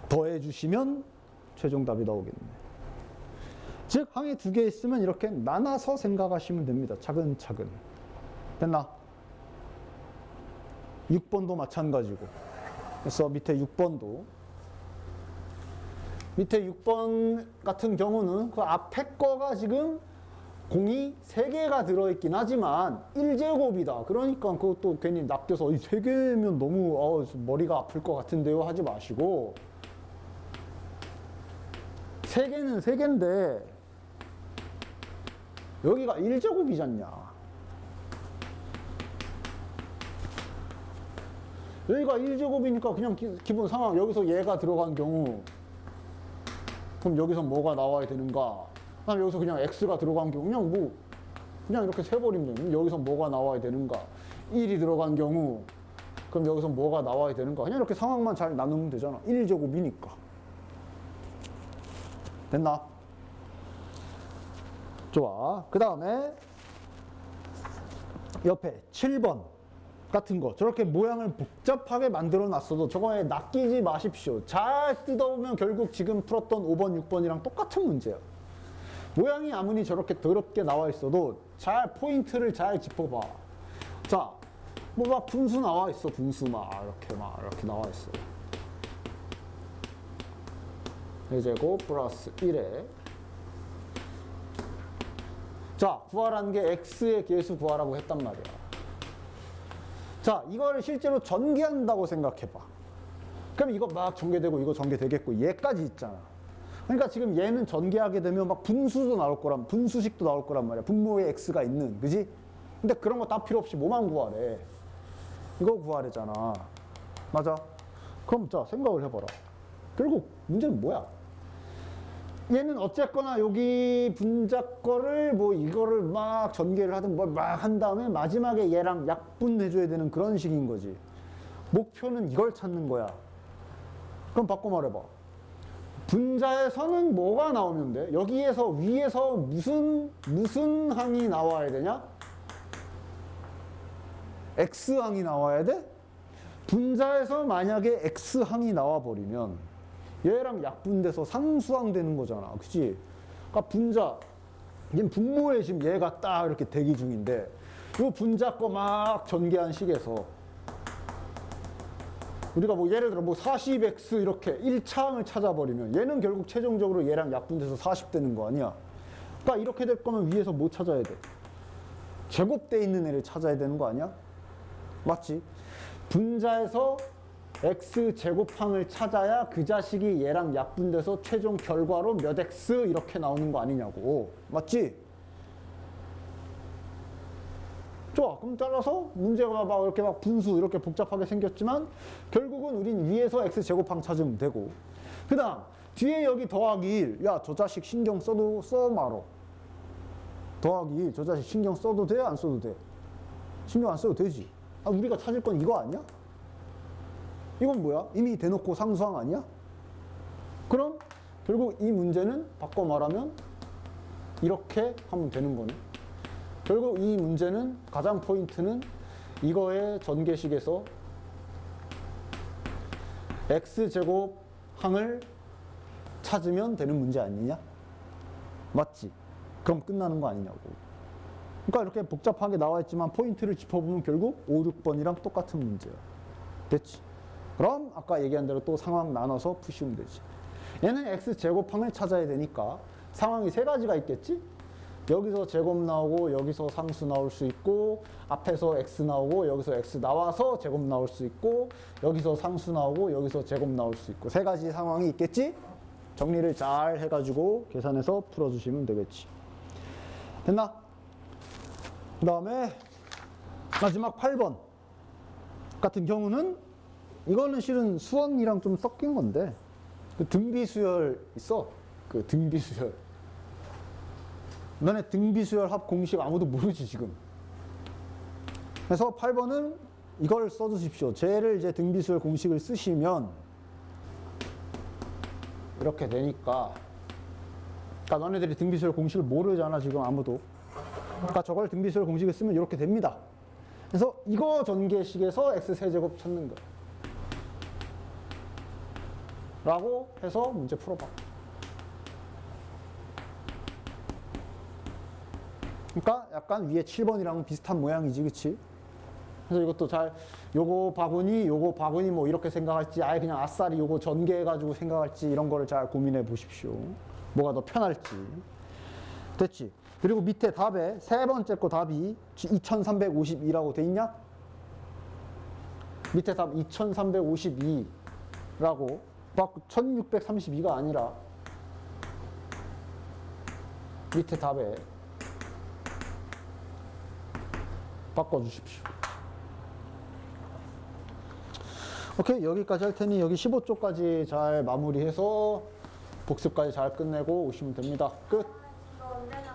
더해주시면 최종 답이 나오겠네. 즉 항이 2개 있으면 이렇게 나눠서 생각하시면 됩니다. 차근차근. 됐나? 6번도 마찬가지고. 그래서 밑에 6번도. 밑에 6번 같은 경우는 그 앞에 거가 지금 공이 3개가 들어있긴 하지만 1제곱이다. 그러니까 그것도 괜히 낚여서 3개면 너무 머리가 아플 것 같은데요 하지 마시고 3개는 3개인데 여기가 1제곱이잖냐. 여기가 1제곱이니까 그냥 기본 상황. 여기서 얘가 들어간 경우 그럼 여기서 뭐가 나와야 되는가? 그다음에 여기서 그냥 x가 들어간 경우 그냥 이렇게 세버리면 돼요. 여기서 뭐가 나와야 되는가? 1이 들어간 경우 그럼 여기서 뭐가 나와야 되는가? 그냥 이렇게 상황만 잘 나누면 되잖아. 1제곱이니까. 됐나? 좋아. 그 다음에 옆에 7번 같은 거 저렇게 모양을 복잡하게 만들어 놨어도 저거에 낚이지 마십시오. 잘 뜯어보면 결국 지금 풀었던 5번, 6번이랑 똑같은 문제야. 모양이 아무리 저렇게 더럽게 나와 있어도 잘 포인트를 잘 짚어봐. 자, 뭐 막 분수 나와 있어. 분수 막 이렇게 나와 있어. 4제곱 플러스 1에 자, 구하라는 게 x의 계수 구하라고 했단 말이야. 자, 이거를 실제로 전개한다고 생각해봐. 그럼 이거 막 전개되고 이거 전개되겠고 얘까지 있잖아. 그러니까 지금 얘는 전개하게 되면 막 분수도 나올 거란, 분수식도 나올 거란 말이야. 분모에 x가 있는, 그지? 근데 그런 거 다 필요 없이 뭐만 구하래? 이거 구하래잖아. 맞아? 그럼 자, 생각을 해봐라. 결국 문제는 뭐야? 얘는 어쨌거나 여기 분자 거를 뭐 이거를 막 전개를 하든 뭘 막 한 다음에 마지막에 얘랑 약분해줘야 되는 그런 식인 거지. 목표는 이걸 찾는 거야. 그럼 바꿔 말해봐. 분자에서는 뭐가 나오면 돼? 여기에서 위에서 무슨 항이 나와야 되냐? X항이 나와야 돼? 분자에서 만약에 X항이 나와버리면 얘랑 약분돼서 상수항 되는 거잖아. 그치? 그러니까 분자, 얘는 분모에 지금 얘가 딱 이렇게 대기 중인데 이 분자 거 막 전개한 식에서 우리가 뭐 예를 들어 뭐 40x 이렇게 1차항을 찾아버리면 얘는 결국 최종적으로 얘랑 약분돼서 40 되는 거 아니야? 그러니까 이렇게 될 거면 위에서 뭐 찾아야 돼? 제곱돼 있는 애를 찾아야 되는 거 아니야? 맞지? 분자에서 x 제곱항을 찾아야 그 자식이 얘랑 약분돼서 최종 결과로 몇 x 이렇게 나오는 거 아니냐고. 맞지? 좋아. 그럼 따라서 문제가 막 이렇게 막 분수 이렇게 복잡하게 생겼지만 결국은 우린 위에서 x 제곱항 찾으면 되고, 그 다음 뒤에 여기 더하기 1. 야, 저 자식 신경 써 말어. 더하기 1. 저 자식 신경 써도 돼? 안 써도 돼? 신경 안 써도 되지. 아, 우리가 찾을 건 이거 아니야? 이건 뭐야? 이미 대놓고 상수항 아니야? 그럼 결국 이 문제는 바꿔 말하면 이렇게 하면 되는 거네. 결국 이 문제는 가장 포인트는 이거의 전개식에서 x제곱 항을 찾으면 되는 문제 아니냐? 맞지? 그럼 끝나는 거 아니냐고. 그러니까 이렇게 복잡하게 나와 있지만 포인트를 짚어보면 결국 5, 6번이랑 똑같은 문제야. 됐지? 그럼 아까 얘기한 대로 또 상황 나눠서 푸시면 되지. 얘는 x제곱항을 찾아야 되니까 상황이 세 가지가 있겠지? 여기서 제곱 나오고 여기서 상수 나올 수 있고 앞에서 x 나오고 여기서 x 나와서 제곱 나올 수 있고 여기서 상수 나오고 여기서 제곱 나올 수 있고 세 가지 상황이 있겠지? 정리를 잘 해가지고 계산해서 풀어주시면 되겠지. 됐나? 그 다음에 마지막 8번 같은 경우는 이거는 실은 수원이랑 좀 섞인 건데 그 등비수열 있어. 그 등비수열. 너네 등비수열 합 공식 아무도 모르지 지금. 그래서 8번은 이걸 써주십시오. 쟤를 이제 등비수열 공식을 쓰시면 이렇게 되니까, 그러니까 너네들이 등비수열 공식을 모르잖아 지금 아무도. 그러니까 저걸 등비수열 공식을 쓰면 이렇게 됩니다. 그래서 이거 전개식에서 x세제곱 찾는 거야 라고 해서 문제 풀어봐. 그러니까 약간 위에 7번이랑 비슷한 모양이지, 그치? 그래서 이것도 잘, 요거 바구니 뭐 이렇게 생각할지, 아예 그냥 아싸리 요거 전개해가지고 생각할지, 이런 거를 잘 고민해 보십시오. 뭐가 더 편할지. 됐지? 그리고 밑에 답에 세 번째 거 답이 2352라고 돼 있냐? 밑에 답 2352라고, 막 1632가 아니라 밑에 답에 바꿔주십시오. 오케이, 여기까지 할 테니 여기 15쪽까지 잘 마무리해서 복습까지 잘 끝내고 오시면 됩니다. 끝. 이거 언제 나와?